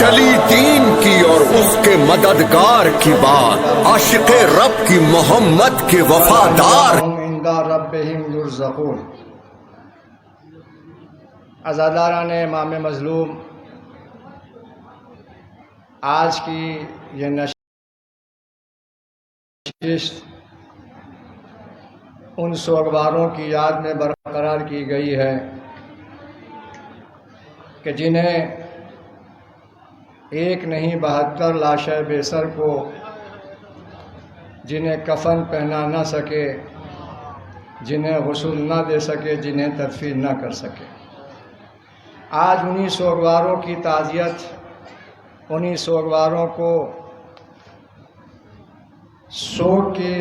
چلی دین کی اور اس کے مددگار کی بات، عاشق رب کی محمد کے وفادار۔ عند ربہم یرزقون۔ عزاداران امام مظلوم، آج کی یہ نشست ان سوگواروں کی یاد میں برقرار کی گئی ہے کہ جنہیں ایک نہیں 72 لاشیں بے سر کو جنہیں کفن پہنا نہ سکے، جنہیں غسل نہ دے سکے، جنہیں تدفین نہ کر سکے۔ آج انہی سوگواروں کی تعزیت، انہی سوگواروں کو سوگ کی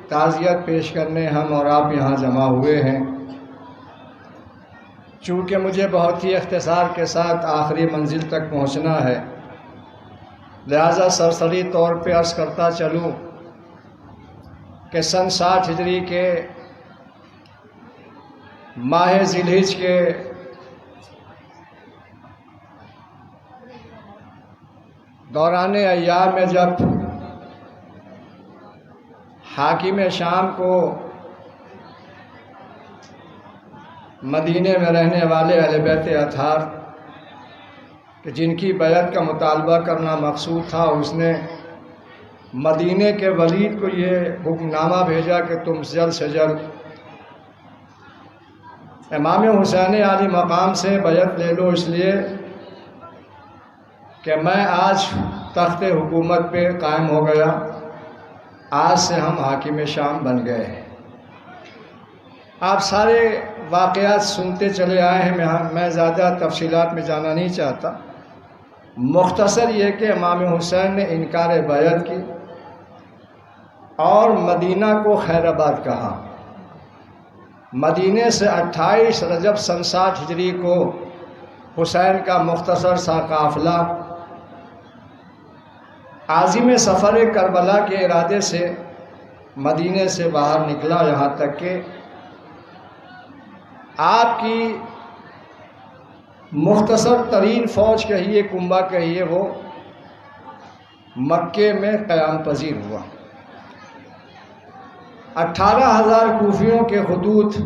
تعزیت پیش کرنے ہم اور آپ یہاں جمع ہوئے ہیں۔ چونکہ مجھے بہت ہی اختصار کے ساتھ آخری منزل تک پہنچنا ہے، لہذا سرسری طور پہ عرض کرتا چلوں کہ سن 60 ہجری کے ماہ ذی الحجہ کے دوران ایام میں جب حاکم شام کو مدینے میں رہنے والے اہل بیت اطہار کہ جن کی بیعت کا مطالبہ کرنا مقصود تھا، اس نے مدینے کے ولید کو یہ حکم نامہ بھیجا کہ تم جلد سے جلد امام حسین علی مقام سے بیعت لے لو، اس لیے کہ میں آج تخت حکومت پہ قائم ہو گیا، آج سے ہم حاکم شام بن گئے ہیں۔ آپ سارے واقعات سنتے چلے آئے ہیں، میں زیادہ تفصیلات میں جانا نہیں چاہتا۔ مختصر یہ کہ امام حسین نے انکار بیعت کی اور مدینہ کو خیر آباد کہا۔ مدینے سے 28 رجب سن 60 ہجری کو حسین کا مختصر سا قافلہ عازم سفر کربلا کے ارادے سے مدینے سے باہر نکلا، یہاں تک کہ آپ کی مختصر ترین فوج کہیے، کنبہ کہیے، وہ مکے میں قیام پذیر ہوا۔ 18,000 کوفیوں کے خطوط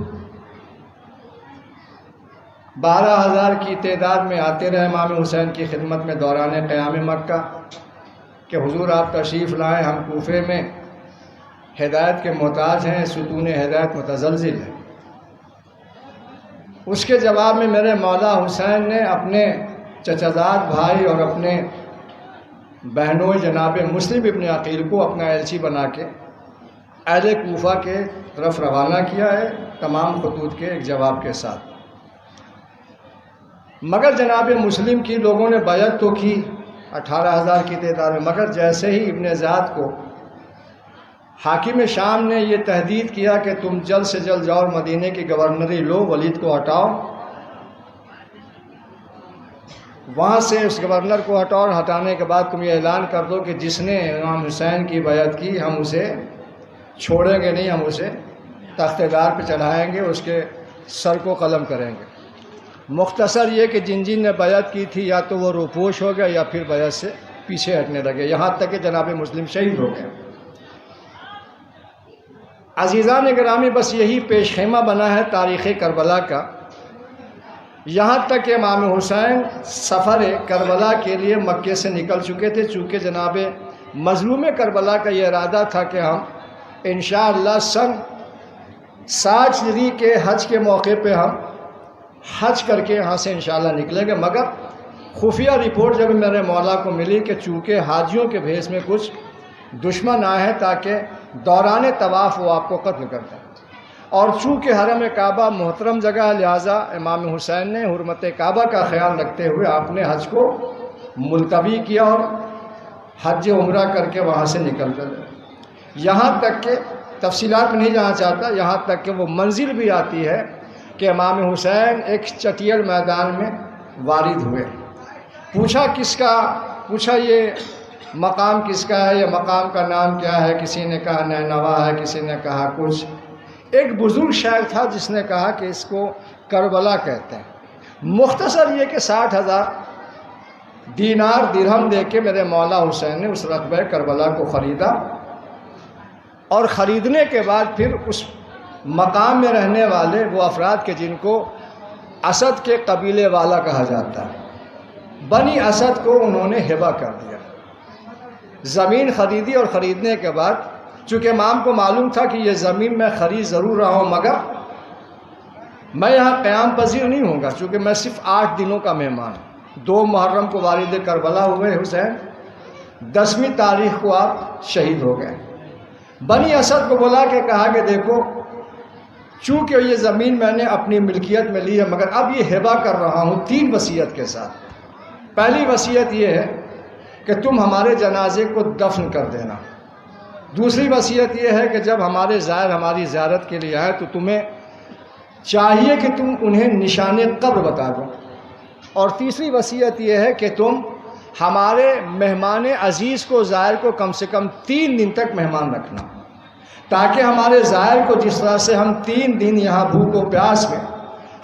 12,000 کی تعداد میں آتے رہے امام حسین کی خدمت میں دوران قیام مکہ کہ حضور آپ تشریف لائیں، ہم کوفے میں ہدایت کے محتاج ہیں، ستون ہدایت متزلزل ہے۔ اس کے جواب میں میرے مولا حسین نے اپنے چچازاد بھائی اور اپنے بہنوئی جناب مسلم ابن عقیل کو اپنا ایلچی بنا کے اہل کوفہ کے طرف روانہ کیا ہے، تمام خطوط کے ایک جواب کے ساتھ۔ مگر جناب مسلم کی لوگوں نے بیعت تو کی 18,000 کی تعداد میں، مگر جیسے ہی ابن زیاد کو حاکم شام نے یہ تحدید کیا کہ تم جلد سے جلد جاؤ مدینے کی گورنری لو، ولید کو ہٹاؤ، وہاں سے اس گورنر کو ہٹاؤ، اور ہٹانے کے بعد تم یہ اعلان کر دو کہ جس نے امام حسین کی بیعت کی ہم اسے چھوڑیں گے نہیں، ہم اسے تخت دار پہ چڑھائیں گے، اس کے سر کو قلم کریں گے۔ مختصر یہ کہ جن جن نے بیعت کی تھی یا تو وہ روپوش ہو گئے یا پھر بیعت سے پیچھے ہٹنے لگے، یہاں تک کہ جناب مسلم شہید ہو گئے۔ عزیزان گرامی، بس یہی پیش خیمہ بنا ہے تاریخ کربلا کا، یہاں تک کہ امام حسین سفر کربلا کے لیے مکے سے نکل چکے تھے، چونکہ جناب مظلوم کربلا کا یہ ارادہ تھا کہ ہم انشاءاللہ سن 60 ہجری کے حج کے موقع پہ ہم حج کر کے یہاں سے انشاءاللہ نکلیں گے، مگر خفیہ رپورٹ جب میرے مولا کو ملی کہ چونکہ حاجیوں کے بھیس میں کچھ دشمن آئے ہیں تاکہ دوران طواف وہ آپ کو قتل کر دیں، اور چونکہ حرم کعبہ محترم جگہ ہے، لہٰذا امام حسین نے حرمت کعبہ کا خیال رکھتے ہوئے آپ نے حج کو ملتوی کیا اور حج عمرہ کر کے وہاں سے نکل کر، یہاں تک کہ تفصیلات میں نہیں جانا چاہتا، یہاں تک کہ وہ منزل بھی آتی ہے کہ امام حسین ایک چٹیل میدان میں وارد ہوئے۔ پوچھا یہ مقام کس کا ہے، یہ مقام کا نام کیا ہے؟ کسی نے کہا نینوا ہے، کسی نے کہا کچھ۔ ایک بزرگ شاعر تھا جس نے کہا کہ اس کو کربلا کہتے ہیں۔ مختصر یہ کہ 60,000 دینار درہم دے کے میرے مولا حسین نے اس رقبہ کربلا کو خریدا، اور خریدنے کے بعد پھر اس مقام میں رہنے والے وہ افراد کے جن کو اسد کے قبیلے والا کہا جاتا ہے، بنی اسد کو انہوں نے ہبہ کر دیا، زمین خریدی، اور خریدنے کے بعد چونکہ امام کو معلوم تھا کہ یہ زمین میں خرید ضرور رہا ہوں مگر میں یہاں قیام پذیر نہیں ہوں گا، چونکہ میں صرف 8 دنوں کا مہمان ہوں۔ 2 محرم کو والد کربلا ہوئے حسین، 10ویں تاریخ کو آپ شہید ہو گئے۔ بنی اسد کو بلا کے کہا کہ دیکھو چونکہ یہ زمین میں نے اپنی ملکیت میں لی ہے مگر اب یہ ہبہ کر رہا ہوں 3 وصیت کے ساتھ۔ پہلی وصیت یہ ہے کہ تم ہمارے جنازے کو دفن کر دینا، دوسری وصیت یہ ہے کہ جب ہمارے زائر ہماری زیارت کے لیے آئے تو تمہیں چاہیے کہ تم انہیں نشان قبر بتا دو، اور تیسری وصیت یہ ہے کہ تم ہمارے مہمان عزیز کو زائر کو کم سے کم 3 دن تک مہمان رکھنا، تاکہ ہمارے زائر کو جس طرح سے ہم 3 دن یہاں بھوک و پیاس میں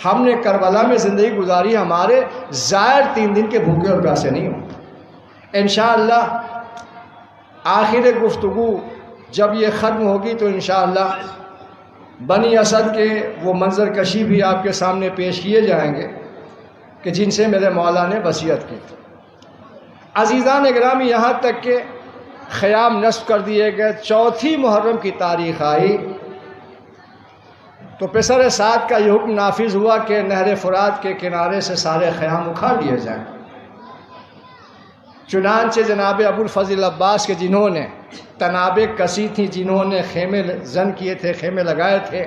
ہم نے کربلا میں زندگی گزاری، ہمارے زائر 3 دن کے بھوکے اور پیاسے نہیں ہوں۔ انشاءاللہ آخر گفتگو جب یہ ختم ہوگی تو انشاءاللہ بنی اسد کے وہ منظر کشی بھی آپ کے سامنے پیش کیے جائیں گے کہ جن سے میرے مولا نے وصیت کی تھی۔ عزیزان گرامی، یہاں تک کہ خیام نصب کر دیے گئے، 4 محرم کی تاریخ آئی تو پسر سعد کا یہ حکم نافذ ہوا کہ نہر فرات کے کنارے سے سارے خیام اکھاڑ لیے جائیں۔ چنانچہ جناب ابو الفضل عباس کے جنہوں نے تنابیں کسی تھیں، جنہوں نے خیمے زن کیے تھے، خیمے لگائے تھے،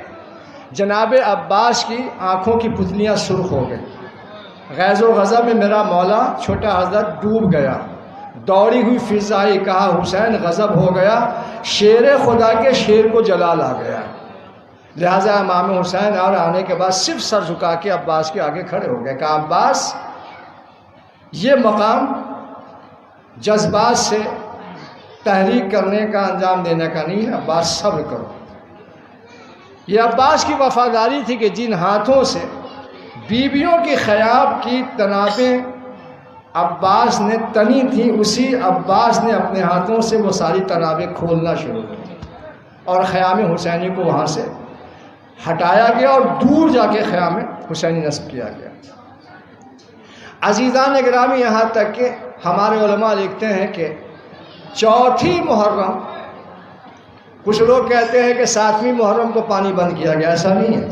جناب عباس کی آنکھوں کی پتلیاں سرخ ہو گئی۔ غیظ و غضب میں میرا مولا چھوٹا حضرت ڈوب گیا، دوڑی ہوئی فضائی کہا حسین غضب ہو گیا، شیر خدا کے شیر کو جلال آ گیا۔ لہٰذا امام حسین اور آنے کے بعد صرف سر جھکا کے عباس کے آگے کھڑے ہو گئے، کہا عباس یہ مقام جذبات سے تحریک کرنے کا، انجام دینے کا نہیں ہے، عباس صبر کرو۔ یہ عباس کی وفاداری تھی کہ جن ہاتھوں سے بیویوں کی خیام کی تنابیں عباس نے تنی تھیں، اسی عباس نے اپنے ہاتھوں سے وہ ساری تنابیں کھولنا شروع کی، اور خیام حسینی کو وہاں سے ہٹایا گیا اور دور جا کے خیام حسینی نصب کیا گیا۔ عزیزان گرامی، یہاں تک کہ ہمارے علماء لکھتے ہیں کہ 4 محرم، کچھ لوگ کہتے ہیں کہ 7ویں محرم کو پانی بند کیا گیا، ایسا نہیں ہے۔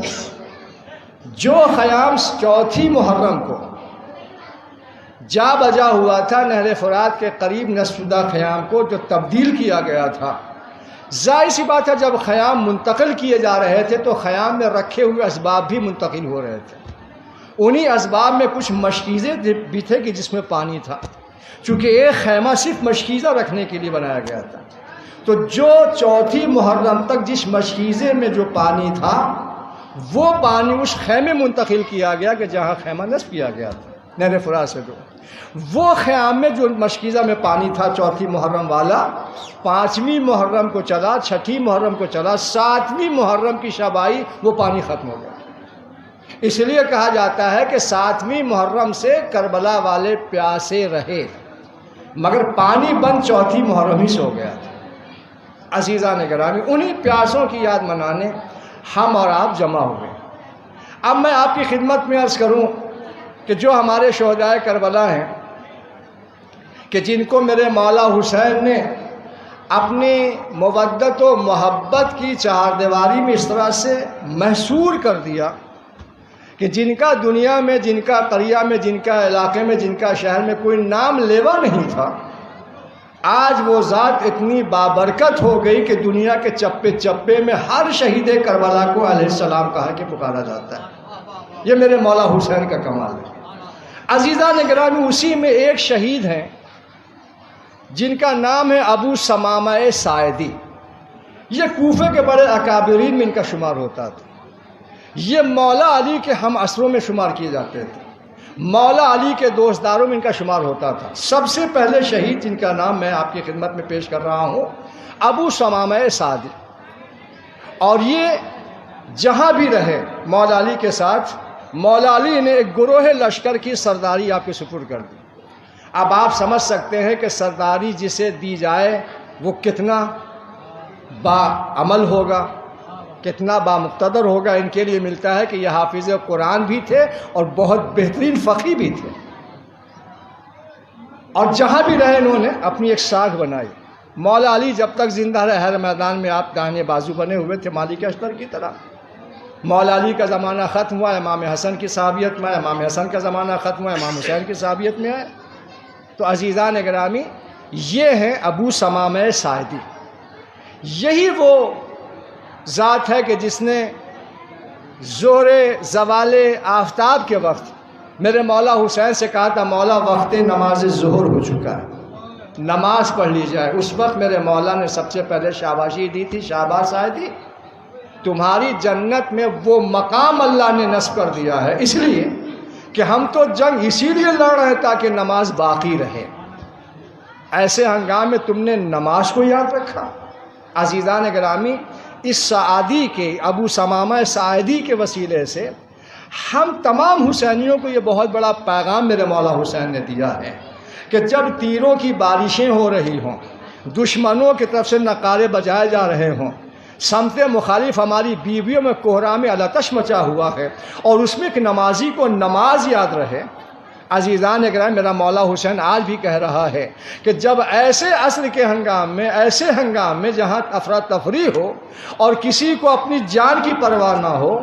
جو خیام 4 محرم کو جا بجا ہوا تھا نہر فرات کے قریب نصف شدہ خیام کو جو تبدیل کیا گیا تھا، ظاہر سی بات ہے جب خیام منتقل کیے جا رہے تھے تو خیام میں رکھے ہوئے اسباب بھی منتقل ہو رہے تھے۔ انہی اسباب میں کچھ مشکیزیں بھی تھے کہ جس میں پانی تھا، چونکہ ایک خیمہ صرف مشکیزہ رکھنے کے لیے بنایا گیا تھا، تو جو 4 محرم تک جس مشکیزے میں جو پانی تھا وہ پانی اس خیمے منتقل کیا گیا کہ جہاں خیمہ نصب کیا گیا تھا نہر فرات سے۔ وہ خیام میں جو مشکیزہ میں پانی تھا 4 محرم والا، 5ویں محرم کو چلا، 6 محرم کو چلا، 7ویں محرم کی شب آئی وہ پانی ختم ہو گیا۔ اس لیے کہا جاتا ہے کہ 7ویں محرم سے کربلا والے پیاسے رہے مگر پانی بند 4 محرم ہی سے ہو گیا تھا۔ عزیزان گرامی، انہی پیاسوں کی یاد منانے ہم اور آپ جمع ہوئے۔ اب میں آپ کی خدمت میں عرض کروں کہ جو ہمارے شہدائے کربلا ہیں کہ جن کو میرے مولا حسین نے اپنی مودت و محبت کی 4 دیواری میں اس طرح سے محصور کر دیا کہ جن کا دنیا میں، جن کا قریہ میں، جن کا علاقے میں، جن کا شہر میں کوئی نام لیوا نہیں تھا، آج وہ ذات اتنی بابرکت ہو گئی کہ دنیا کے چپے چپے میں ہر شہید کربلا کو علیہ السلام کہا کہ پکارا جاتا ہے۔ یہ میرے مولا حسین کا کمال ہے۔ عزیزان گرامی، اسی میں ایک شہید ہیں جن کا نام ہے ابو ثمامہ ساعدی۔ یہ کوفے کے بڑے اکابرین میں ان کا شمار ہوتا تھا۔ یہ مولا علی کے ہم عصروں میں شمار کیے جاتے تھے، مولا علی کے دوستداروں میں ان کا شمار ہوتا تھا۔ سب سے پہلے شہید جن کا نام میں آپ کی خدمت میں پیش کر رہا ہوں، ابو ثمامہ ساعدی، اور یہ جہاں بھی رہے مولا علی کے ساتھ، مولا علی نے ایک گروہ لشکر کی سرداری آپ کے سپرد کر دی۔ اب آپ سمجھ سکتے ہیں کہ سرداری جسے دی جائے وہ کتنا باعمل ہوگا، کتنا بامقتدر ہوگا۔ ان کے لیے ملتا ہے کہ یہ حافظ قرآن بھی تھے اور بہت بہترین فقی بھی تھے، اور جہاں بھی رہے انہوں نے اپنی ایک ساکھ بنائی۔ مولا علی جب تک زندہ رہے ہر میدان میں آپ داہنے بازو بنے ہوئے تھے مالک اشتر کی طرح۔ مولا علی کا زمانہ ختم ہوا، امام حسن کی صحابیت میں، امام حسن کا زمانہ ختم ہوا، امام حسین کی صحابیت میں آئے۔ تو عزیزان گرامی، یہ ہیں ابو ثمامہ ساعدی۔ یہی وہ ذات ہے کہ جس نے زور زوال آفتاب کے وقت میرے مولا حسین سے کہا تھا، مولا وقت نماز ظہر ہو چکا ہے، نماز پڑھ لی جائے۔ اس وقت میرے مولا نے سب سے پہلے شاباشی دی تھی، شاباش ساعدی، تمہاری جنت میں وہ مقام اللہ نے نصب کر دیا ہے، اس لیے کہ ہم تو جنگ اسی لیے لڑ رہے ہیں تاکہ نماز باقی رہے۔ ایسے ہنگام میں تم نے نماز کو یاد رکھا۔ عزیزان گرامی، اس سعادی کے، ابو ثمامہ ساعدی کے وسیلے سے ہم تمام حسینیوں کو یہ بہت بڑا پیغام میرے مولا حسین نے دیا ہے کہ جب تیروں کی بارشیں ہو رہی ہوں، دشمنوں کی طرف سے نعرے بجائے جا رہے ہوں، سمت مخالف ہماری بیویوں میں کوہرام علتش مچا ہوا ہے، اور اس میں ایک نمازی کو نماز یاد رہے۔ عزیزان اکرام، میرا مولا حسین آج بھی کہہ رہا ہے کہ جب ایسے عصر کے ہنگام میں، ایسے ہنگام میں جہاں افراتفری ہو اور کسی کو اپنی جان کی پرواہ نہ ہو،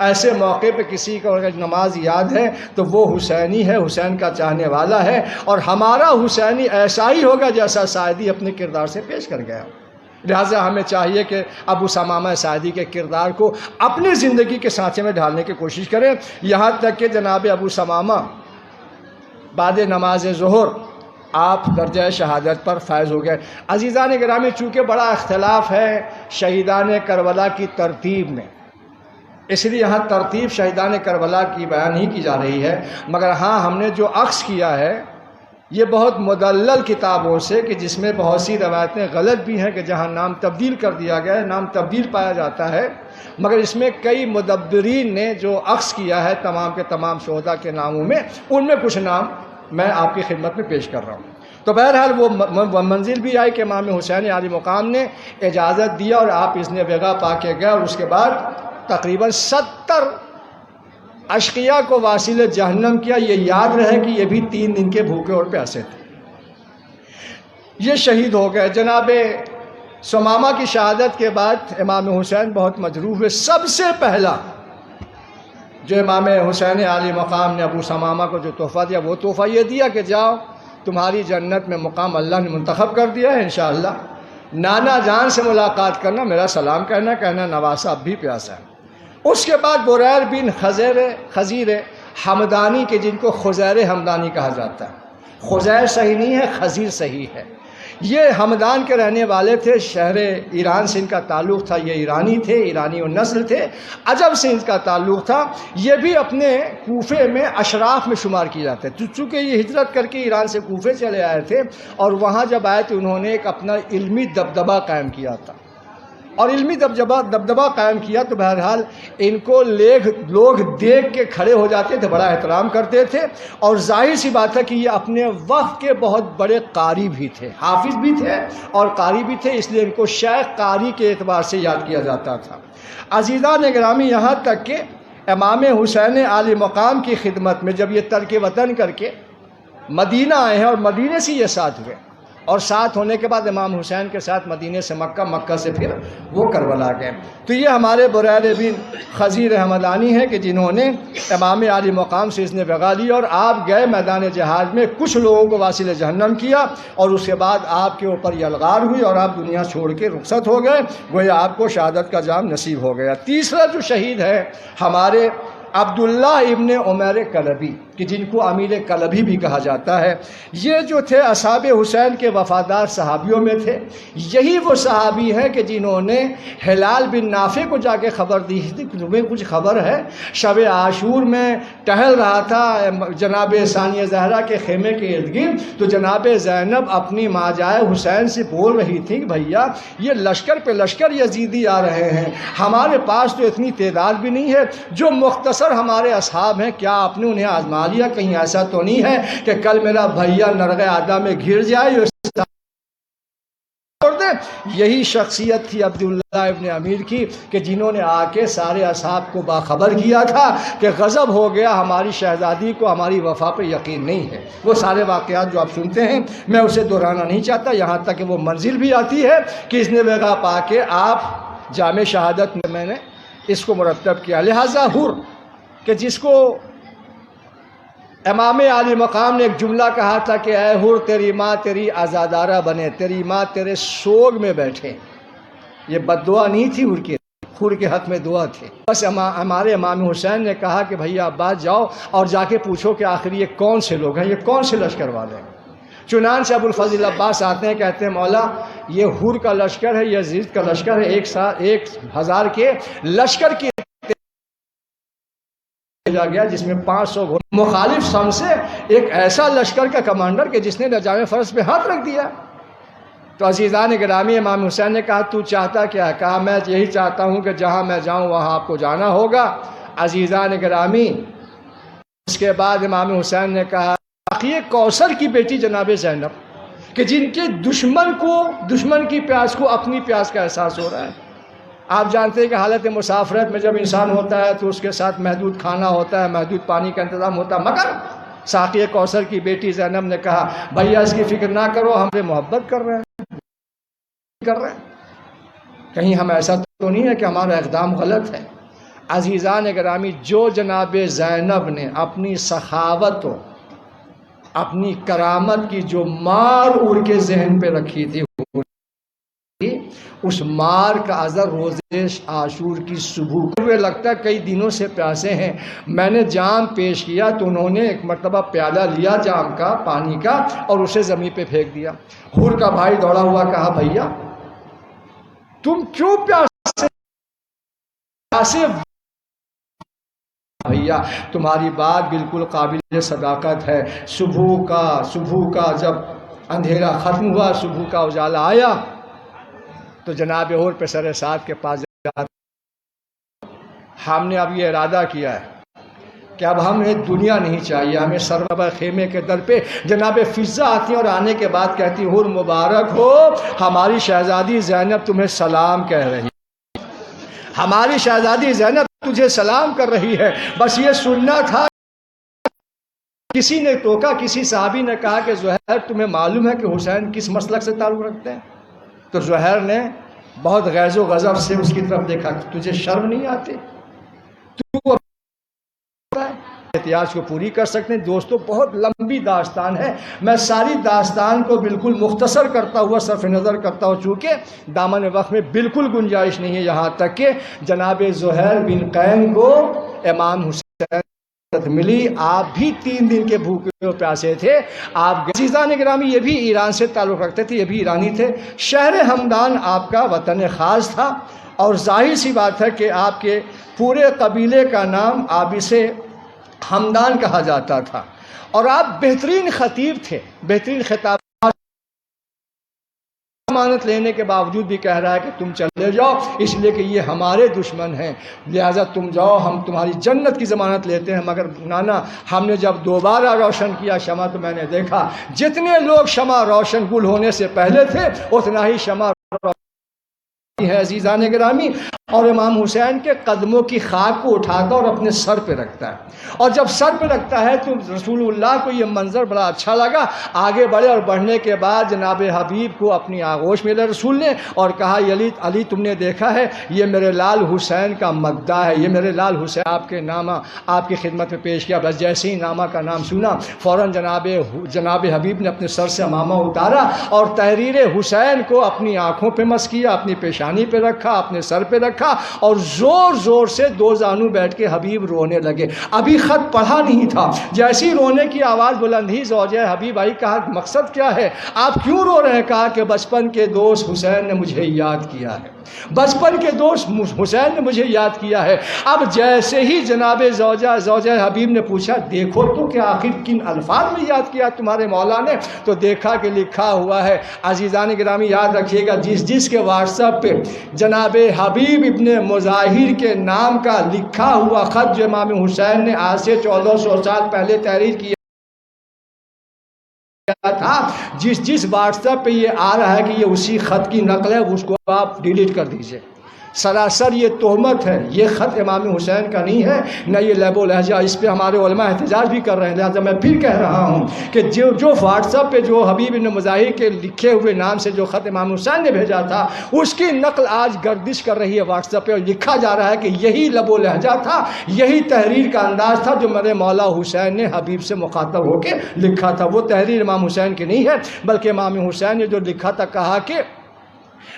ایسے موقع پہ کسی کو اگر نماز یاد ہے تو وہ حسینی ہے، حسین کا چاہنے والا ہے، اور ہمارا حسینی ایسا ہی ہوگا جیسا ساعدی اپنے کردار سے پیش کر گیا۔ لہٰذا ہمیں چاہیے کہ ابو ثمامہ ساعدی کے کردار کو اپنی زندگی کے سانچے میں ڈھالنے کی کوشش کریں، یہاں تک کہ جناب ابو ثمامہ بعد نماز ظہر آپ درجہ شہادت پر فائز ہو گئے۔ عزیزان گرامی، چونکہ بڑا اختلاف ہے شہیدان کربلا کی ترتیب میں، اس لیے یہاں ترتیب شہیدان کربلا کی بیان نہیں کی جا رہی ہے، مگر ہاں ہم نے جو عکس کیا ہے یہ بہت مدلل کتابوں سے، کہ جس میں بہت سی روایتیں غلط بھی ہیں کہ جہاں نام تبدیل کر دیا گیا ہے، نام تبدیل پایا جاتا ہے، مگر اس میں کئی مدبرین نے جو عکس کیا ہے تمام کے تمام شہداء کے ناموں میں، ان میں کچھ نام میں آپ کی خدمت میں پیش کر رہا ہوں۔ تو بہرحال وہ منزل بھی آئی کہ امام حسین عالی مقام نے اجازت دیا اور آپ اس نے وغا پا کے گئے، اور اس کے بعد تقریباً 70 اشقیاء کو واصل جہنم کیا۔ یہ یاد رہے کہ یہ بھی 3 دن کے بھوکے اور پیاسے تھے، یہ شہید ہو گئے۔ جناب ثمامہ کی شہادت کے بعد امام حسین بہت مجروح ہوئے۔ سب سے پہلا جو امام حسین عالی مقام نے ابو ثمامہ کو جو تحفہ دیا، وہ تحفہ یہ دیا کہ جاؤ، تمہاری جنت میں مقام اللہ نے منتخب کر دیا ہے، انشاءاللہ نانا جان سے ملاقات کرنا، میرا سلام کہنا نواسہ اب بھی پیاسا ہے۔ اس کے بعد بریر بن خزیر حمدانی کے، جن کو خزیر حمدانی کہا جاتا ہے، خزیر صحیح نہیں ہے، خزیر صحیح ہے۔ یہ حمدان کے رہنے والے تھے، شہر ایران سے ان کا تعلق تھا، یہ ایرانی تھے، ایرانی و نسل تھے، عجب سے ان کا تعلق تھا۔ یہ بھی اپنے کوفے میں اشراف میں شمار کیے جاتے ہیں، چونکہ یہ ہجرت کر کے ایران سے کوفے چلے آئے تھے، اور وہاں جب آئے تو انہوں نے ایک اپنا علمی دبدبہ قائم کیا تھا، اور علمی دبدبہ قائم کیا تو بہرحال ان کو لوگ دیکھ کے کھڑے ہو جاتے تھے، بڑا احترام کرتے تھے، اور ظاہر سی بات ہے کہ یہ اپنے وقت کے بہت بڑے قاری بھی تھے، حافظ بھی تھے اور قاری بھی تھے، اس لیے ان کو شیخ قاری کے اعتبار سے یاد کیا جاتا تھا۔ عزیزان گرامی، یہاں تک کہ امام حسین عالی مقام کی خدمت میں جب یہ ترک وطن کر کے مدینہ آئے ہیں، اور مدینے سے یہ ساتھ ہوئے، اور ساتھ ہونے کے بعد امام حسین کے ساتھ مدینے سے مکہ، مکہ سے پھر وہ کربلا گئے۔ تو یہ ہمارے بریر بن خزیر حمدانی ہے کہ جنہوں نے امام عالی مقام سے اس نے وغا لی، اور آپ گئے میدان جہاد میں، کچھ لوگوں کو واصل جہنم کیا، اور اس کے بعد آپ کے اوپر یلغار ہوئی اور آپ دنیا چھوڑ کے رخصت ہو گئے، گویا آپ کو شہادت کا جام نصیب ہو گیا۔ تیسرا جو شہید ہے ہمارے عبداللہ ابن عمیر کلبی، کہ جن کو امیر کلبی بھی کہا جاتا ہے، یہ جو تھے اصحاب حسین کے وفادار صحابیوں میں تھے۔ یہی وہ صحابی ہیں کہ جنہوں نے ہلال بن نافع کو جا کے خبر دی تھی کہ تمہیں کچھ خبر ہے، شب عاشور میں ٹہل رہا تھا جناب ثانیہ زہرا کے خیمے کے ارد گرد، تو جناب زینب اپنی ماجائے حسین سے بول رہی تھی کہ بھیا یہ لشکر پہ لشکر یزیدی آ رہے ہیں، ہمارے پاس تو اتنی تعداد بھی نہیں ہے، جو مختصر کوثر ہمارے اصحاب ہیں، کیا آپ نے انہیں آزما لیا؟ کہیں ایسا تو نہیں ہے کہ کل میرا بھیا نرغ آدھا میں گر جائے چھوڑ دے؟ یہی شخصیت تھی عبداللہ ابن امیر کی کہ جنہوں نے آ کے سارے اصحاب کو باخبر کیا تھا کہ غضب ہو گیا، ہماری شہزادی کو ہماری وفا پہ یقین نہیں ہے۔ وہ سارے واقعات جو آپ سنتے ہیں میں اسے دہرانا نہیں چاہتا، یہاں تک کہ وہ منزل بھی آتی ہے کہ اس نے وغا پا کے آپ جامع شہادت میں نے اس کو مرتب کیا۔ لہٰذا حر کہ جس کو امام عالی مقام نے ایک جملہ کہا تھا کہ اے حر تیری ماں تیری آزادارہ بنے، تیری ماں تیرے سوگ میں بیٹھے، یہ بد دعا نہیں تھی حر کے حق میں دعا تھی۔ بس ہمارے امام حسین نے کہا کہ بھیا عباس جاؤ اور جا کے پوچھو کہ آخر یہ کون سے لوگ ہیں، یہ کون سے لشکر والے ہیں۔ چنانچہ ابو الفضل عباس آتے ہیں، کہتے ہیں مولا یہ حر کا لشکر ہے، یزید کا لشکر ہے، 1000 کے لشکر کی بھیجا گیا جس میں 500 گھوڑے، مخالف سم سے ایک ایسا لشکر کا کمانڈر کہ جس نے نجام فرض پہ ہاتھ رکھ دیا۔ تو عزیزان گرامی امام حسین نے کہا تو چاہتا کیا ہے؟ کہا میں یہی چاہتا ہوں کہ جہاں میں جاؤں وہاں آپ کو جانا ہوگا۔ عزیزان گرامی اس کے بعد امام حسین نے کہا یہ کوثر کی بیٹی جناب زینب کہ جن کے دشمن کی پیاس کو اپنی پیاس کا احساس ہو رہا ہے۔ آپ جانتے ہیں کہ حالت مسافرت میں جب انسان ہوتا ہے تو اس کے ساتھ محدود کھانا ہوتا ہے، محدود پانی کا انتظام ہوتا ہے، مگر ساقی کوثر کی بیٹی زینب نے کہا بھیا اس کی فکر نہ کرو، ہم سے محبت کر رہے ہیں، کہیں ہم ایسا تو نہیں ہے کہ ہمارا اقدام غلط ہے۔ عزیزان گرامی جو جناب زینب نے اپنی سخاوت و اپنی کرامت کی جو مار اڑ کے ذہن پہ رکھی تھی، اس مار کا اثر روزے عاشور کی صبح کو لگتا ہے کئی دنوں سے پیاسے ہیں۔ میں نے جام پیش کیا تو انہوں نے ایک مرتبہ پیالہ لیا جام کا پانی کا اور اسے زمین پہ پھینک دیا۔ حر کا بھائی دوڑا ہوا کہا بھیا تم کیوں پیاسے؟ بھیا تمہاری بات بالکل قابل صداقت ہے، صبح کا جب اندھیرا ختم ہوا، صبح کا اجالا آیا تو جناب حر پہ سر سعد کے پاس جاتا، ہم نے اب یہ ارادہ کیا ہے کہ اب ہمیں دنیا نہیں چاہیے، ہمیں سربراہ خیمے کے در پہ جناب فضا آتی ہیں اور آنے کے بعد کہتی حر مبارک ہو، ہماری شہزادی زینب تمہیں سلام کہہ رہی ہے، ہماری شہزادی زینب تجھے سلام کر رہی ہے۔ بس یہ سننا تھا۔ کسی نے ٹوکا، کسی صحابی نے کہا کہ زہیر تمہیں معلوم ہے کہ حسین کس مسلک سے تعلق رکھتے ہیں؟ تو زہیر نے بہت غیظ و غضب سے اس کی طرف دیکھا، تجھے شرم نہیں آتی؟ تو احتیاج کو پوری کر سکتے ہیں۔ دوستو بہت لمبی داستان ہے، میں ساری داستان کو بالکل مختصر کرتا ہوا صرف نظر کرتا ہوں، چونکہ دامن وقت میں بالکل گنجائش نہیں ہے، یہاں تک کہ جناب زہیر بن قین کو امام حسین ملی، آپ بھی 3 دن کے بھوکے و پیاسے تھے۔ آپ عزیزان گرامی یہ بھی ایران سے تعلق رکھتے تھے، یہ بھی ایرانی تھے۔ شہر ہمدان آپ کا وطن خاص تھا اور ظاہر سی بات ہے کہ آپ کے پورے قبیلے کا نام آبس ہمدان کہا جاتا تھا، اور آپ بہترین خطیب تھے، بہترین خطاب ضمانت لینے کے باوجود بھی کہہ رہا ہے کہ تم چلے جاؤ، اس لیے کہ یہ ہمارے دشمن ہیں، لہٰذا تم جاؤ، ہم تمہاری جنت کی ضمانت لیتے ہیں۔ مگر نانا ہم نے جب دوبارہ روشن کیا شمع تو میں نے دیکھا جتنے لوگ شمع روشن گل ہونے سے پہلے تھے اتنا ہی شمع ہے عزیزان گرامی، اور امام حسین کے قدموں کی خاک کو اٹھاتا اور اپنے سر پہ رکھتا ہے، اور جب سر پہ رکھتا ہے تو رسول اللہ کو یہ منظر بڑا اچھا لگا، آگے بڑھے اور بڑھنے کے بعد جناب حبیب کو اپنی آغوش میں لے رسول نے اور کہا علی تم نے دیکھا ہے یہ میرے لال حسین کا مقدہ ہے، یہ میرے لال حسین آپ کے نامہ آپ کی خدمت میں پیش کیا۔ بس جیسے ہی نامہ کا نام سنا فوراً جناب حبیب نے اپنے سر سے امامہ اتارا اور تحریر حسین کو اپنی آنکھوں پہ مس کیا، اپنی پیشانی پہ رکھا، اپنے سر پہ رکھا، اور زور زور سے 2 زانو بیٹھ کے حبیب رونے لگے۔ ابھی خط پڑھا نہیں تھا، جیسی رونے کی آواز بلند ہی زوجہ حبیب آئی، کہا مقصد کیا ہے، آپ کیوں رو رہے ہیں؟ کہا کہ بچپن کے دوست حسین نے مجھے یاد کیا ہے، بچپن کے دوست حسین نے مجھے یاد کیا ہے۔ اب جیسے ہی جناب زوجہ حبیب نے پوچھا دیکھو تو کہ آخر کن الفاظ میں یاد کیا تمہارے مولا نے، تو دیکھا کہ لکھا ہوا ہے۔ عزیزان گرامی یاد رکھیے گا، جس کے واٹس ایپ پہ جناب حبیب حبیب ابن مظاہر کے نام کا لکھا ہوا خط جو امام حسین نے آج سے 1400 سال پہلے تحریر کیا تھا، جس واٹس ایپ پہ یہ آ رہا ہے کہ یہ اسی خط کی نقل ہے، اس کو آپ ڈیلیٹ کر دیجئے۔ سراسر یہ تہمت ہے، یہ خط امام حسین کا نہیں ہے، نہ یہ لہب و لہجہ، اس پہ ہمارے علماء احتجاج بھی کر رہے ہیں۔ لہٰذا میں پھر کہہ رہا ہوں کہ جو واٹس ایپ پہ جو حبیب ابن مظاہر کے لکھے ہوئے نام سے جو خط امام حسین نے بھیجا تھا، اس کی نقل آج گردش کر رہی ہے واٹس ایپ پہ، اور لکھا جا رہا ہے کہ یہی لب و لہجہ تھا، یہی تحریر کا انداز تھا جو میرے مولا حسین نے حبیب سے مخاطب ہو کے لکھا تھا۔ وہ تحریر امام حسین کی نہیں ہے، بلکہ امام حسین نے جو لکھا تھا، کہا کہ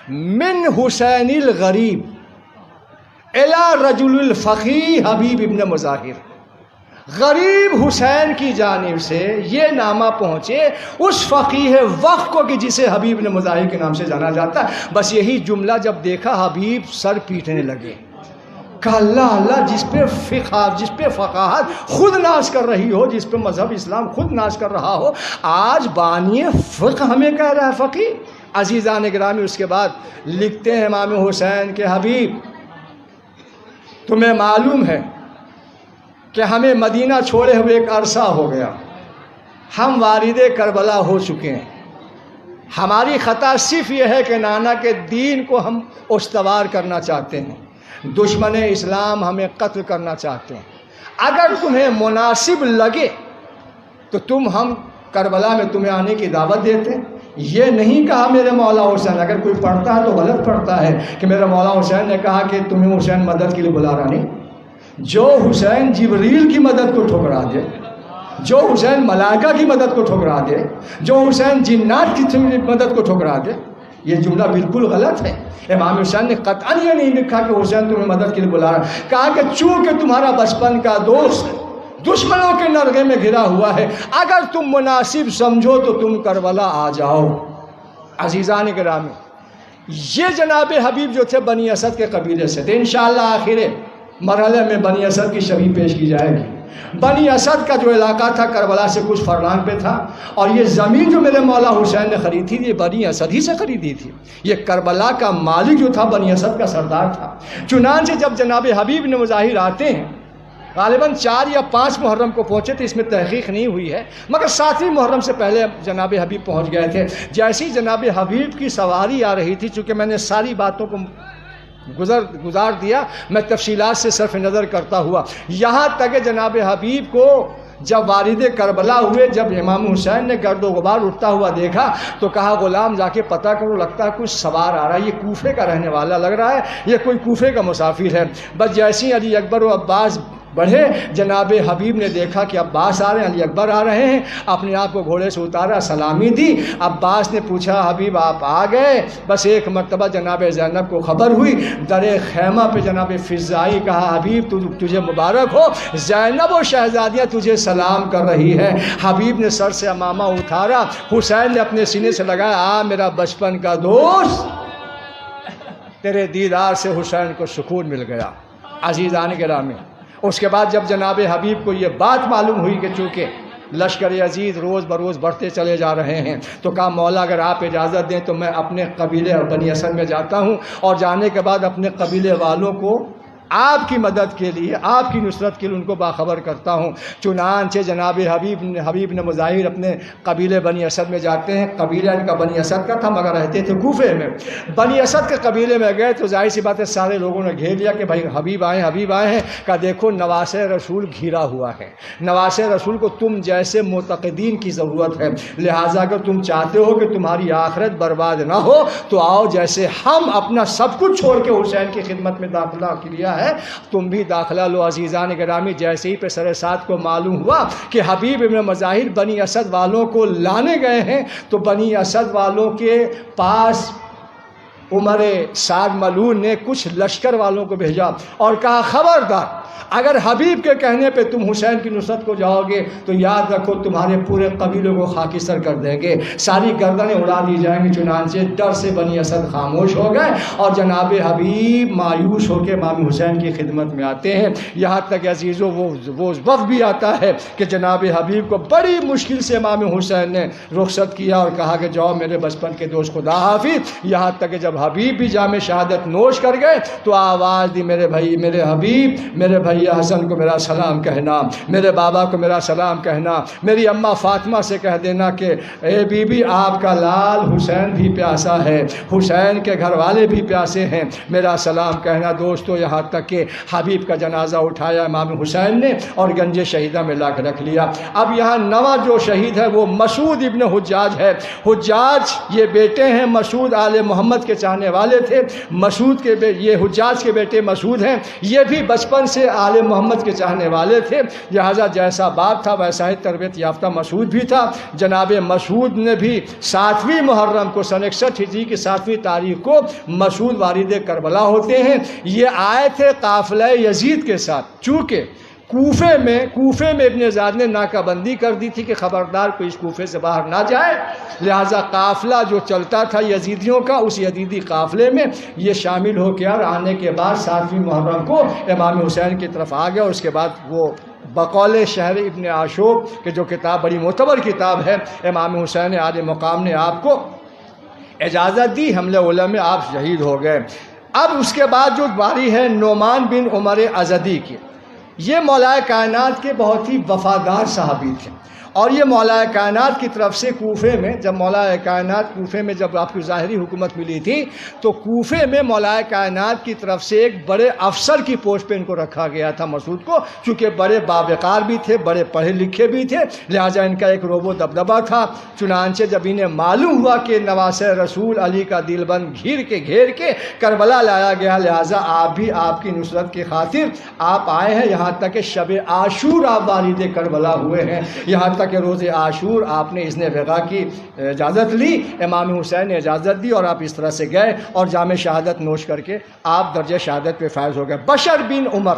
من حسین الغریب الی رجل الفقی حبیب ابن مظاہر، غریب حسین کی جانب سے یہ نامہ پہنچے اس فقیہ وقت کو کہ جسے حبیب ابن مظاہر کے نام سے جانا جاتا ہے۔ بس یہی جملہ جب دیکھا حبیب سر پیٹنے لگے، کہ اللہ اللہ، جس پہ فقاہت خود ناز کر رہی ہو، جس پہ مذہب اسلام خود ناز کر رہا ہو، آج بانی فقہ ہمیں کہہ رہا ہے فقیہ۔ عزیزان گرامی، اس کے بعد لکھتے ہیں امام حسین کے حبیب، تمہیں معلوم ہے کہ ہمیں مدینہ چھوڑے ہوئے ایک عرصہ ہو گیا، ہم وارد کربلا ہو چکے ہیں، ہماری خطا صرف یہ ہے کہ نانا کے دین کو ہم استوار کرنا چاہتے ہیں، دشمن اسلام ہمیں قتل کرنا چاہتے ہیں، اگر تمہیں مناسب لگے تو ہم کربلا میں تمہیں آنے کی دعوت دیتے ہیں۔ یہ نہیں کہا میرے مولا حسین، اگر کوئی پڑھتا ہے تو غلط پڑھتا ہے کہ میرے مولا حسین نے کہا کہ تمہیں حسین مدد کے لیے بلا رہا، نہیں۔ جو حسین جبریل کی مدد کو ٹھکرا دے، جو حسین ملائکہ کی مدد کو ٹھکرا دے، جو حسین جنات کی مدد کو ٹھکرا دے، یہ جملہ بالکل غلط ہے۔ امام حسین نے قطعاً یہ نہیں لکھا کہ حسین تمہیں مدد کے لیے بلا رہا، کہا کہ چونکہ تمہارا بچپن کا دوست دشمنوں کے نرغے میں گھرا ہوا ہے، اگر تم مناسب سمجھو تو تم کربلا آ جاؤ۔ عزیزان گرامی، یہ جناب حبیب جو تھے بنی اسد کے قبیلے سے تھے۔ انشاءاللہ آخر مرحلے میں بنی اسد کی شبیہ پیش کی جائے گی۔ بنی اسد کا جو علاقہ تھا کربلا سے کچھ فرلانگ پہ تھا، اور یہ زمین جو میرے مولا حسین نے خریدی تھی یہ بنی اسد ہی سے خریدی تھی۔ یہ کربلا کا مالک جو تھا بنی اسد کا سردار تھا۔ چنانچہ جب جناب حبیب نے مظاہر آتے ہیں، غالباً 4 یا 5 محرم کو پہنچے تھے، اس میں تحقیق نہیں ہوئی ہے، مگر 7ویں محرم سے پہلے جناب حبیب پہنچ گئے تھے۔ جیسی جناب حبیب کی سواری آ رہی تھی، چونکہ میں نے ساری باتوں کو گزار دیا، میں تفصیلات سے صرف نظر کرتا ہوا، یہاں تک کہ جناب حبیب کو جب وارد کربلا ہوئے، جب امام حسین نے گرد و غبار اٹھتا ہوا دیکھا تو کہا غلام جا کے پتہ کرو، لگتا ہے کچھ سوار آ رہا ہے، یہ کوفے کا رہنے والا لگ رہا ہے، یہ کوئی کوفے کا مسافر ہے۔ بس جیسی علی اکبر و عباس بڑھے، جناب حبیب نے دیکھا کہ عباس آ رہے ہیں، علی اکبر آ رہے ہیں، اپنے آپ کو گھوڑے سے اتارا، سلامی دی۔ عباس نے پوچھا حبیب آپ آ گئے؟ بس ایک مرتبہ جناب زینب کو خبر ہوئی، در خیمہ پہ جناب فضائی کہا حبیب تجھے مبارک ہو، زینب و شہزادیاں تجھے سلام کر رہی ہے۔ حبیب نے سر سے امامہ اتارا، حسین نے اپنے سینے سے لگایا، آ میرا بچپن کا دوست، تیرے دیدار سے حسین کو سکون مل گیا۔ عزیزان گرامی، اس کے بعد جب جناب حبیب کو یہ بات معلوم ہوئی کہ چونکہ لشکر عزیز روز بروز بڑھتے چلے جا رہے ہیں، تو کہا مولا اگر آپ اجازت دیں تو میں اپنے قبیلے بنی اسد میں جاتا ہوں، اور جانے کے بعد اپنے قبیلے والوں کو آپ کی مدد کے لیے، آپ کی نصرت کے لیے ان کو باخبر کرتا ہوں۔ چنانچہ جناب حبیب نے مظاہر اپنے قبیلے بنی اسد میں جاتے ہیں۔ قبیلہ ان کا بنی اسد کا تھا، مگر رہتے تھے کوفے میں۔ بنی اسد کے قبیلے میں گئے تو ظاہر سی بات ہے سارے لوگوں نے گھیر لیا کہ بھائی حبیب آئے ہیں۔ کہا دیکھو نواس رسول گھیرا ہوا ہے، نواس رسول کو تم جیسے معتقدین کی ضرورت ہے، لہٰذا اگر تم چاہتے ہو کہ تمہاری آخرت برباد نہ ہو تو آؤ، جیسے ہم اپنا سب کچھ چھوڑ کے حسین کی خدمت میں داخلہ کیا ہے تم بھی داخلہ لو۔ عزیزان گرامی، جیسے ہی پہ سر سات کو معلوم ہوا کہ حبیب ابن مظاہر بنی اسد والوں کو لانے گئے ہیں، تو بنی اسد والوں کے پاس عمر سعد ملعون نے کچھ لشکر والوں کو بھیجا اور کہا خبردار اگر حبیب کے کہنے پہ تم حسین کی نصرت کو جاؤ گے تو یاد رکھو تمہارے پورے قبیلوں کو خاکستر کر دیں گے، ساری گردنیں اڑا دی جائیں گی۔ چنانچہ ڈر سے بنی اسد خاموش ہو گئے اور جناب حبیب مایوس ہو کے امام حسین کی خدمت میں آتے ہیں۔ یہاں تک عزیزوں وہ وقت بھی آتا ہے کہ جناب حبیب کو بڑی مشکل سے امام حسین نے رخصت کیا اور کہا کہ جاؤ میرے بچپن کے دوست، خدا حافظ۔ یہاں تک کہ جب حبیب بھی جام شہادت نوش کر گئے تو آواز دی، میرے بھائی، میرے حبیب، میرے بھیا حسن کو میرا سلام کہنا، میرے بابا کو میرا سلام کہنا، میری اماں فاطمہ سے کہہ دینا کہ اے بی بی آپ کا لال حسین بھی پیاسا ہے، حسین کے گھر والے بھی پیاسے ہیں، میرا سلام کہنا۔ دوستو یہاں تک کہ حبیب کا جنازہ اٹھایا امام حسین نے اور گنج شہیدہ میں لا کے رکھ لیا۔ اب یہاں نواں جو شہید ہے وہ مسعود ابن حجاج ہے۔ حجاج یہ بیٹے ہیں، مسعود آل محمد کے چاہنے والے تھے۔ مسعود کے یہ حجاج کے بیٹے مسعود ہیں، یہ بھی بچپن سے آل محمد کے چاہنے والے تھے، لہذا جیسا باپ تھا ویسا ہی تربیت یافتہ مسعود بھی تھا۔ جناب مسعود نے بھی 7ویں محرم کو سن 61 ہجری کی 7ویں تاریخ کو مسعود والد کربلا ہوتے ہیں۔ یہ آئے تھے قافلہ یزید کے ساتھ، چونکہ کوفے میں ابن زیاد نے ناکہ بندی کر دی تھی کہ خبردار کوئی اس کوفے سے باہر نہ جائے، لہذا قافلہ جو چلتا تھا یزیدیوں کا، اس یزیدی قافلے میں یہ شامل ہو کے اور آنے کے بعد 7ویں محرم کو امام حسین کی طرف آ گیا۔ اور اس کے بعد وہ بقول شہر ابن عاشور کہ جو کتاب بڑی معتبر کتاب ہے، امام حسین عالی مقام نے آپ کو اجازت دی، حملہ اولا میں آپ شہید ہو گئے۔ اب اس کے بعد جو باری ہے نعمان بن عمر ازدی کی، یہ مولا کائنات کے بہت ہی وفادار صحابی تھے، اور یہ مولا کائنات کی طرف سے کوفے میں جب مولا کائنات کوفے میں جب آپ کی ظاہری حکومت ملی تھی تو کوفے میں مولا کائنات کی طرف سے ایک بڑے افسر کی پوسٹ پہ ان کو رکھا گیا تھا مسعود کو، چونکہ بڑے باوقار بھی تھے، بڑے پڑھے لکھے بھی تھے، لہٰذا ان کا ایک روب و دبدبہ تھا۔ چنانچہ جب انہیں معلوم ہوا کہ نواسہ رسول علی کا دل بند گھیر کے کربلا لایا گیا، لہٰذا آپ بھی آپ کی نصرت کی خاطر آپ آئے ہیں، یہاں تک کہ شب عاشور آپ والد کربلا ہوئے ہیں، یہاں تک کہ روز عاشور آپ نے اذن وغیرہ کی اجازت لی، امام حسین نے اجازت دی اور آپ اس طرح سے گئے اور جام شہادت نوش کر کے آپ درجہ شہادت پہ فائز ہو گئے۔ بشر بن عمر،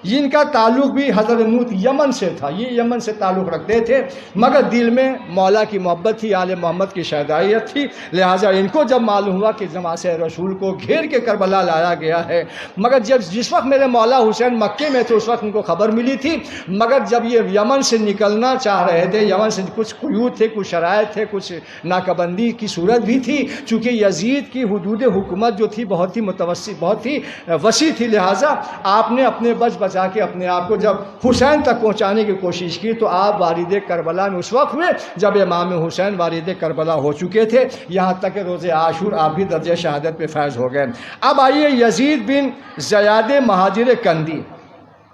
جن کا تعلق بھی حضرموت یمن سے تھا، یہ یمن سے تعلق رکھتے تھے، مگر دل میں مولا کی محبت تھی، آل محمد کی شہدائیت تھی، لہٰذا ان کو جب معلوم ہوا کہ جماعت رسول کو گھیر کے کربلا لایا گیا ہے، مگر جس وقت میرے مولا حسین مکے میں تھے اس وقت ان کو خبر ملی تھی، مگر جب یہ یمن سے نکلنا چاہ رہے تھے، یمن سے کچھ قیود تھے، کچھ شرائط تھے، کچھ ناکہ بندی کی صورت بھی تھی، چونکہ یزید کی حدود حکومت جو تھی بہت ہی متوسع، بہت ہی وسیع تھی، لہٰذا آپ نے اپنے بچ جا کے اپنے آپ کو جب حسین تک پہنچانے کی کوشش کی تو آپ والد کربلا میں اس وقت ہوئے جب امام حسین والد کربلا ہو چکے تھے، یہاں تک کہ روز عاشور آپ بھی درجہ شہادت پہ فائز ہو گئے۔ اب آئیے یزید بن زیاد مہاجر کندی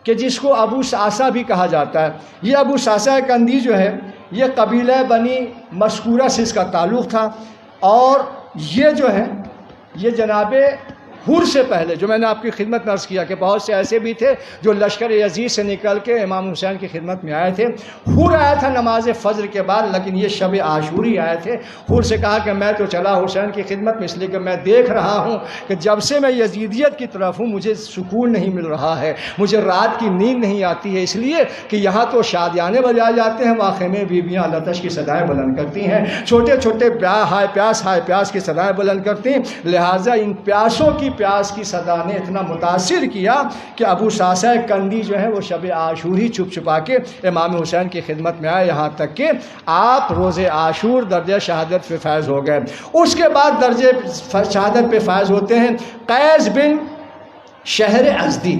کہ جس کو ابو ساسا بھی کہا جاتا ہے، یہ ابو ساسا کندی جو ہے یہ قبیلہ بنی مذکورہ سے اس کا تعلق تھا، اور یہ جو ہے یہ جناب حر سے پہلے جو میں نے آپ کی خدمت میں عرض کیا کہ بہت سے ایسے بھی تھے جو لشکر یزید سے نکل کے امام حسین کی خدمت میں آئے تھے۔ حر آیا تھا نماز فجر کے بعد، لیکن یہ شب عاشوری آئے تھے۔ حر سے کہا کہ میں تو چلا حسین کی خدمت میں اس لیے کہ میں دیکھ رہا ہوں کہ جب سے میں یزیدیت کی طرف ہوں مجھے سکون نہیں مل رہا ہے، مجھے رات کی نیند نہیں آتی ہے، اس لیے کہ یہاں تو شادیانے بجائے جاتے ہیں، واقعے میں بیویاں لتش کی صدائیں بلند کرتی ہیں، چھوٹے چھوٹے ہائے پیاس کی صدائیں بلند کرتی ہیں، لہٰذا ان پیاسوں کی پیاس کی صدا نے اتنا متاثر کیا کہ ابو ساسا کندی جو ہے وہ شب عاشور ہی چھپ چھپا کے امام حسین کی خدمت میں آئے، یہاں تک کہ آپ روز عاشور درجہ شہادت پہ فائز ہو گئے۔ اس کے بعد درجہ شہادت پہ فائز ہوتے ہیں قیس بن شہر ازدی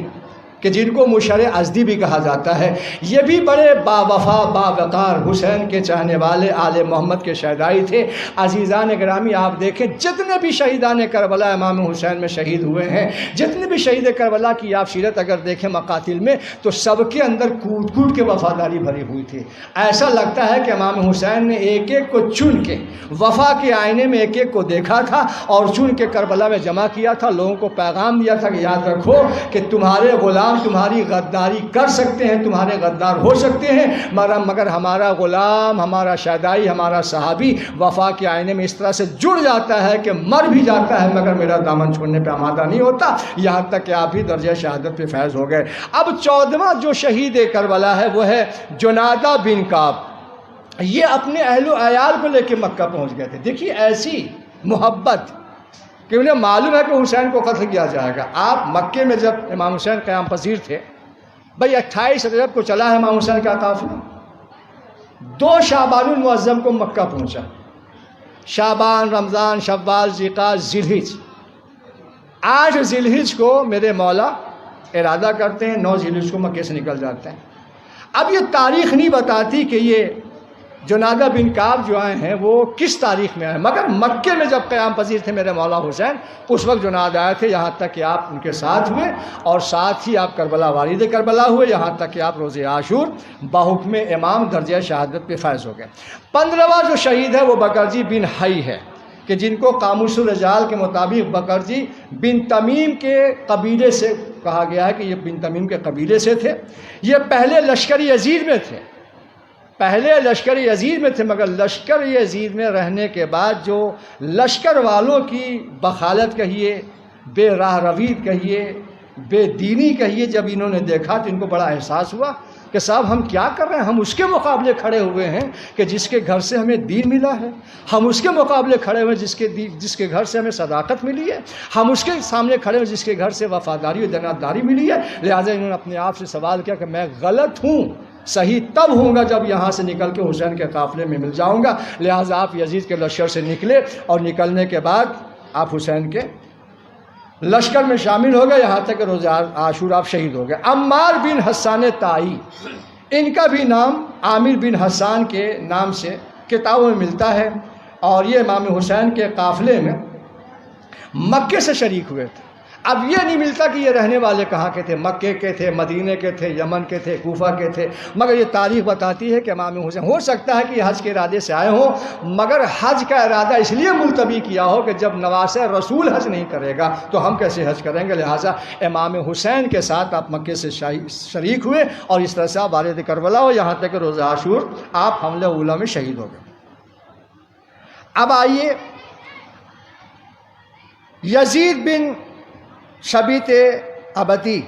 کہ جن کو مشر ازدی بھی کہا جاتا ہے، یہ بھی بڑے باوفا باوقار حسین کے چاہنے والے آل محمد کے شہدائی تھے۔ عزیزان گرامی آپ دیکھیں جتنے بھی شہیدان کربلا امام حسین میں شہید ہوئے ہیں، جتنے بھی شہید کربلا کی آپ سیرت اگر دیکھیں مقاتل میں تو سب کے اندر کود کود کے وفاداری بھری ہوئی تھی۔ ایسا لگتا ہے کہ امام حسین نے ایک ایک کو چن کے وفا کے آئینے میں ایک ایک کو دیکھا تھا اور چن کے کربلا میں جمع کیا تھا، لوگوں کو پیغام دیا تھا کہ یاد رکھو کہ تمہارے غلام غلام تمہاری غداری کر سکتے ہیں، تمہارے غدار ہو سکتے ہیں، مگر ہمارا غلام، ہمارا شیدائی، ہمارا صحابی وفا کے آئینے میں اس طرح سے جڑ جاتا ہے کہ مر بھی جاتا ہے مگر میرا دامن چھوڑنے پہ آمادہ نہیں ہوتا، یہاں تک کہ آپ ہی درجہ شہادت پہ فیض ہو گئے۔ اب 14واں جو شہید کربلا ہے وہ ہے جنادہ بن کعب۔ یہ اپنے اہل و عیال کو لے کے مکہ پہنچ گئے تھے۔ دیکھیے ایسی محبت کہ انہیں معلوم ہے کہ حسین کو قتل کیا جائے گا۔ آپ مکے میں جب امام حسین قیام پذیر تھے، بھائی 28 رجب کو چلا ہے امام حسین کا قافلہ، 2 شعبان المعظم کو مکہ پہنچا، شعبان، رمضان، شوال، ذیقعدہ، ذی الحج۔ 8 ذی الحج کو میرے مولا ارادہ کرتے ہیں، 9 ذی الحج کو مکے سے نکل جاتے ہیں۔ اب یہ تاریخ نہیں بتاتی کہ یہ جنادہ بن کعب جو آئے ہیں وہ کس تاریخ میں آئے، مگر مکے میں جب قیام پذیر تھے میرے مولا حسین، اس وقت جناد آئے تھے، یہاں تک کہ آپ ان کے ساتھ ہوئے اور ساتھ ہی آپ کربلا والد کربلا ہوئے، یہاں تک کہ آپ روز عاشور بحکم امام درجہ شہادت پہ فائز ہو گئے۔ 15واں جو شہید ہے وہ بکرجی بن حی ہے، کہ جن کو قاموس الرجال کے مطابق بکرجی بن تمیم کے قبیلے سے کہا گیا ہے کہ یہ بن تمیم کے قبیلے سے تھے۔ یہ پہلے لشکر یزید میں تھے، مگر لشکر یزید میں رہنے کے بعد جو لشکر والوں کی بخالت کہیے، بے راہ روید کہیے، بے دینی کہیے، جب انہوں نے دیکھا تو ان کو بڑا احساس ہوا کہ صاحب ہم کیا کر رہے ہیں، ہم اس کے مقابلے کھڑے ہوئے ہیں کہ جس کے گھر سے ہمیں دین ملا ہے، ہم اس کے مقابلے کھڑے ہوئے جس کے گھر سے ہمیں صداقت ملی ہے، ہم اس کے سامنے کھڑے ہوئے جس کے گھر سے وفاداری و دیانتداری ملی ہے۔ لہٰذا انہوں نے اپنے آپ سے سوال کیا کہ میں غلط ہوں، صحیح تب ہوں گا جب یہاں سے نکل کے حسین کے قافلے میں مل جاؤں گا۔ لہٰذا آپ یزید کے لشکر سے نکلے اور نکلنے کے بعد آپ حسین کے لشکر میں شامل ہو گئے، یہاں تک کہ روز عاشور آپ شہید ہو گئے۔ عمار بن حسان طائی، ان کا بھی نام عامر بن حسان کے نام سے کتابوں میں ملتا ہے، اور یہ امام حسین کے قافلے میں مکے سے شریک ہوئے تھے۔ اب یہ نہیں ملتا کہ یہ رہنے والے کہاں کے تھے، مکے کے تھے، مدینے کے تھے، یمن کے تھے، کوفہ کے تھے، مگر یہ تاریخ بتاتی ہے کہ امام حسین ہو سکتا ہے کہ یہ حج کے ارادے سے آئے ہوں، مگر حج کا ارادہ اس لیے ملتوی کیا ہو کہ جب نواسہ رسول حج نہیں کرے گا تو ہم کیسے حج کریں گے، لہٰذا امام حسین کے ساتھ آپ مکے سے شریک ہوئے اور اس طرح سے آپ والد کربلا ہو، یہاں تک کہ روز عاشور آپ حملہ اولیٰ میں شہید ہو گئے۔ اب آئیے یزید بن شبیت ابدی،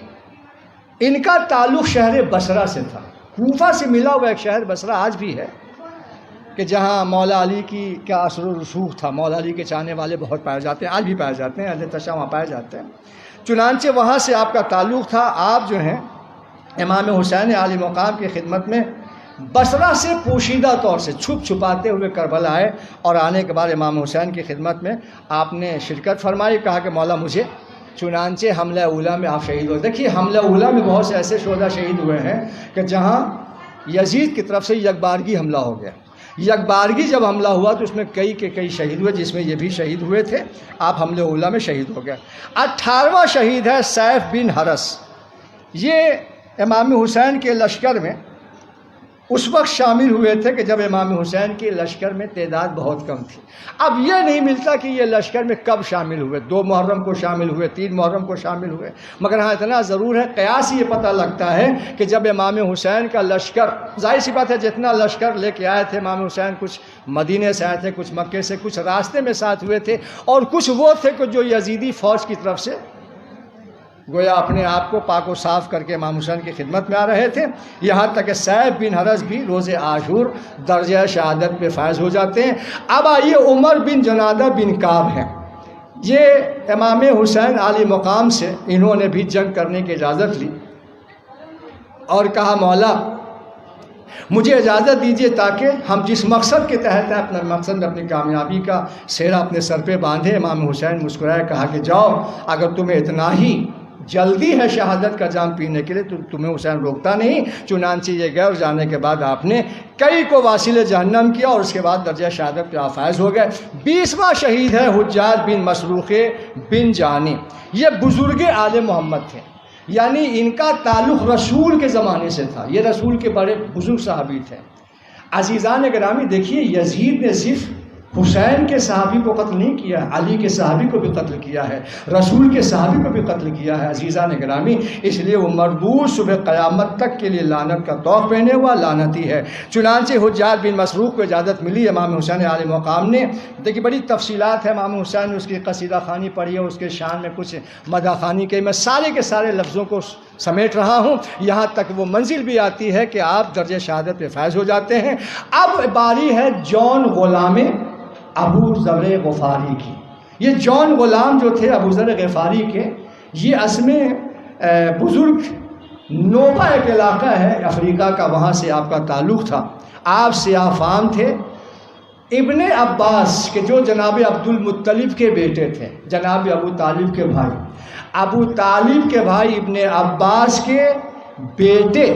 ان کا تعلق شہر بصرہ سے تھا، کوفہ سے ملا ہوا ایک شہر بصرہ آج بھی ہے کہ جہاں مولا علی کی کیا اثر و رسوخ تھا، مولا علی کے چاہنے والے بہت پائے جاتے ہیں، آج بھی پائے جاتے ہیں، اہل تشیع وہاں پائے جاتے ہیں۔ چنانچہ وہاں سے آپ کا تعلق تھا، آپ جو ہیں امام حسین عالی مقام کی خدمت میں بصرہ سے پوشیدہ طور سے چھپ چھپاتے ہوئے کربلا آئے، اور آنے کے بعد امام حسین کی خدمت میں آپ نے شرکت فرمائی، کہا کہ مولا مجھے، چنانچہ حملہ اولیٰ میں آپ شہید ہوئے۔ دیکھیے حملہ اولیٰ میں بہت سے ایسے شہداء شہید ہوئے ہیں کہ جہاں یزید کی طرف سے یکبارگی حملہ ہو گیا، یکبارگی جب حملہ ہوا تو اس میں کئی کے کئی شہید ہوئے، جس میں یہ بھی شہید ہوئے تھے، آپ حملہ اولیٰ میں شہید ہو گئے۔ 18واں شہید ہے سیف بن حرس، یہ امام حسین کے لشکر میں اس وقت شامل ہوئے تھے کہ جب امام حسین کے لشکر میں تعداد بہت کم تھی۔ اب یہ نہیں ملتا کہ یہ لشکر میں کب شامل ہوئے، 2 محرم کو شامل ہوئے، 3 محرم کو شامل ہوئے، مگر ہاں اتنا ضرور ہے، قیاس یہ پتہ لگتا ہے کہ جب امام حسین کا لشکر، ظاہر سی بات ہے جتنا لشکر لے کے آئے تھے امام حسین، کچھ مدینے سے آئے تھے، کچھ مکے سے، کچھ راستے میں ساتھ ہوئے تھے، اور کچھ وہ تھے کہ جو یزیدی فوج کی طرف سے گویا اپنے آپ کو پاک و صاف کر کے امام حسین کی خدمت میں آ رہے تھے، یہاں تک کہ سیف بن حرس بھی روز عاشور درجہ شہادت پہ فائز ہو جاتے ہیں۔ اب آئیے عمر بن جنادہ بن کعب ہیں، یہ امام حسین عالی مقام سے انہوں نے بھی جنگ کرنے کی اجازت لی اور کہا مولا مجھے اجازت دیجیے تاکہ ہم جس مقصد کے تحت ہیں اپنا مقصد، اپنی کامیابی کا سہرا اپنے سر پہ باندھے۔ امام حسین مسکرائے، کہا کہ جاؤ، اگر تمہیں اتنا ہی جلدی ہے شہادت کا جام پینے کے لیے تو تمہیں حسین روکتا نہیں۔ چنانچہ یہ گئے اور جانے کے بعد آپ نے کئی کو واصل جہنم کیا اور اس کے بعد درجہ شہادت پہ فائز ہو گئے۔ 20واں شہید ہے حجاج بن مسروق بن جانی، یہ بزرگ آل محمد تھے، یعنی ان کا تعلق رسول کے زمانے سے تھا، یہ رسول کے بڑے بزرگ صحابی تھے۔ عزیزان گرامی دیکھیے، یزید نے صرف حسین کے صحابی کو قتل نہیں کیا، علی کے صحابی کو بھی قتل کیا ہے، رسول کے صحابی کو بھی قتل کیا ہے عزیزان گرامی، اس لیے وہ مردود صبح قیامت تک کے لیے لعنت کا طوق پہنے ہوا لعنتی ہے۔ چنانچہ حجاج بن مسروق کو اجازت ملی امام حسین علیہ مقام نے، دیکھیے بڑی تفصیلات ہے امام حسین نے، اس کی قصیدہ خوانی پڑھی ہے، اس کے شان میں کچھ مدح خوانی کی، میں سارے کے سارے لفظوں کو سمیٹ رہا ہوں، یہاں تک وہ منزل بھی آتی ہے کہ آپ درجہ شہادت پہ فائز ہو جاتے ہیں۔ اب باری ہے جون غلام ابو ذر غفاری کی۔ یہ جون غلام جو تھے ابو ذر غفاری کے، یہ اصل میں بزرگ نوبہ ایک علاقہ ہے افریقہ کا، وہاں سے آپ کا تعلق تھا، آپ سیاہ فام تھے، ابن عباس کے جو جناب عبد المطلب کے بیٹے تھے، جناب ابو طالب کے بھائی، ابو طالب کے بھائی ابن عباس کے بیٹے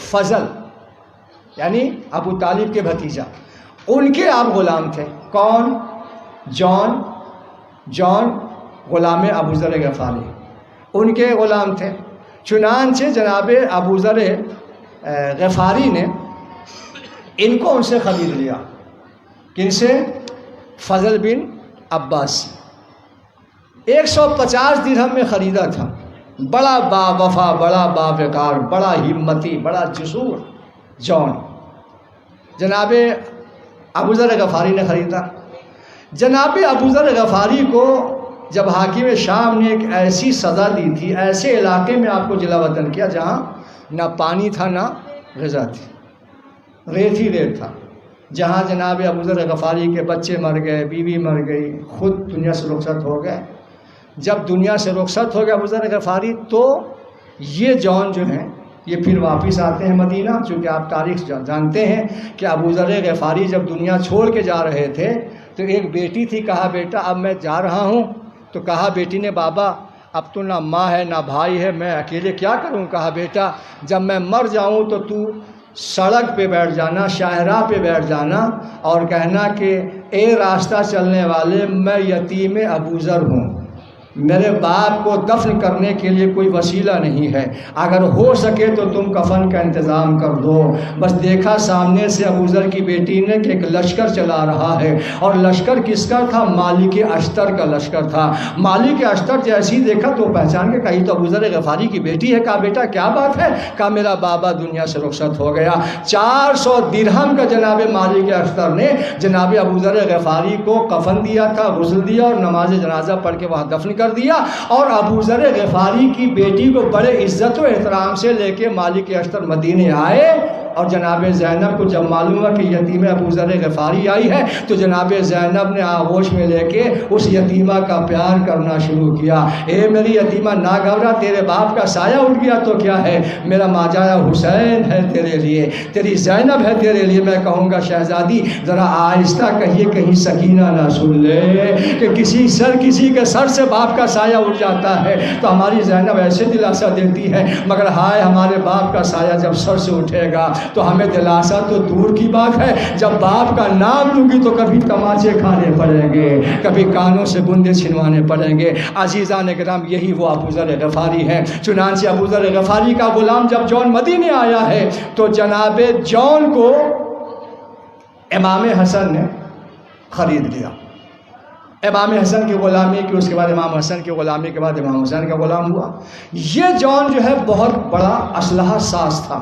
فضل یعنی ابو طالب کے بھتیجا، ان کے آپ غلام تھے۔ کون؟ جون غلام ابو ذر غفاری، ان کے غلام تھے۔ چنانچہ جناب ابو ذر غفاری نے ان کو ان سے خرید لیا، کن سے؟ فضل بن عباس سے 150 درہم میں خریدا تھا۔ بڑا با وفا، بڑا با وقار، بڑا ہمتی، بڑا جسور جون، جناب ابو ذر غفاری نے خریدا۔ جناب ابو ذر غفاری کو جب حاکم شام نے ایک ایسی سزا دی تھی، ایسے علاقے میں آپ کو جلا وطن کیا جہاں نہ پانی تھا نہ غذا تھی، ریت ہی ریت تھا، جہاں جناب ابو ذر غفاری کے بچے مر گئے، بیوی مر گئی، خود دنیا سے رخصت ہو گئے۔ جب دنیا سے رخصت ہو گیا ابو ذر غفاری تو یہ جون جو ہیں یہ پھر واپس آتے ہیں مدینہ، چونکہ آپ تاریخ جانتے ہیں کہ ابو ذر غفاری جب دنیا چھوڑ کے جا رہے تھے تو ایک بیٹی تھی، کہا بیٹا اب میں جا رہا ہوں، تو کہا بیٹی نے بابا اب تو نہ ماں ہے نہ بھائی ہے، میں اکیلے کیا کروں؟ کہا بیٹا جب میں مر جاؤں تو تو سڑک پہ بیٹھ جانا، شاہراہ پہ بیٹھ جانا اور کہنا کہ اے راستہ چلنے والے میں یتیم ابو ذر ہوں، میرے باپ کو دفن کرنے کے لیے کوئی وسیلہ نہیں ہے، اگر ہو سکے تو تم کفن کا انتظام کر دو۔ بس دیکھا سامنے سے ابو ذر کی بیٹی نے کہ ایک لشکر چلا رہا ہے، اور لشکر کس کا تھا؟ مالک اشتر کا لشکر تھا۔ مالک اشتر جیسے ہی دیکھا تو پہچان کے کہی تو ابو ذر غفاری کی بیٹی ہے۔ کہا بیٹا کیا بات ہے؟ کہا میرا بابا دنیا سے رخصت ہو گیا۔ 400 درہم کا جناب مالک اشتر نے جناب ابو ذر غفاری کو کفن دیا تھا، غسل دیا اور نماز جنازہ پڑھ کے وہاں دفن کر دیا، اور ابو ذر غفاری کی بیٹی کو بڑے عزت و احترام سے لے کے مالک اشتر مدینے آئے۔ اور جناب زینب کو جب معلوم ہوا کہ یتیم ابو ذر غفاری آئی ہے تو جناب زینب نے آغوش میں لے کے اس یتیمہ کا پیار کرنا شروع کیا۔ اے میری یتیمہ نہ گھبرا، تیرے باپ کا سایہ اٹھ گیا تو کیا ہے، میرا ماجایا حسین ہے تیرے لیے، تیری زینب ہے تیرے لیے۔ میں کہوں گا شہزادی ذرا آہستہ کہیے، کہیں سکینہ نہ سن لے کہ کسی کے سر سے باپ کا سایہ اٹھ جاتا ہے تو ہماری زینب ایسے دلاسا دیتی ہے، مگر ہائے ہمارے باپ کا سایہ جب سر سے اٹھے گا تو ہمیں دلاسا تو دور کی بات ہے، جب باپ کا نام لوں گی تو کبھی تماچے کھانے پڑیں گے، کبھی کانوں سے بندے چھنوانے پڑیں گے۔ عزیزان کرام یہی وہ ابو ذر غفاری ہے۔ چنانچہ ابو ذر غفاری کا غلام جب جون مدینے آیا ہے تو جناب جون کو امام حسن نے خرید لیا۔ امام حسن کی غلامی کی، اس کے بعد امام حسن کی غلامی کے بعد امام حسین کا غلام ہوا۔ یہ جون جو ہے بہت بڑا اسلحہ ساز تھا،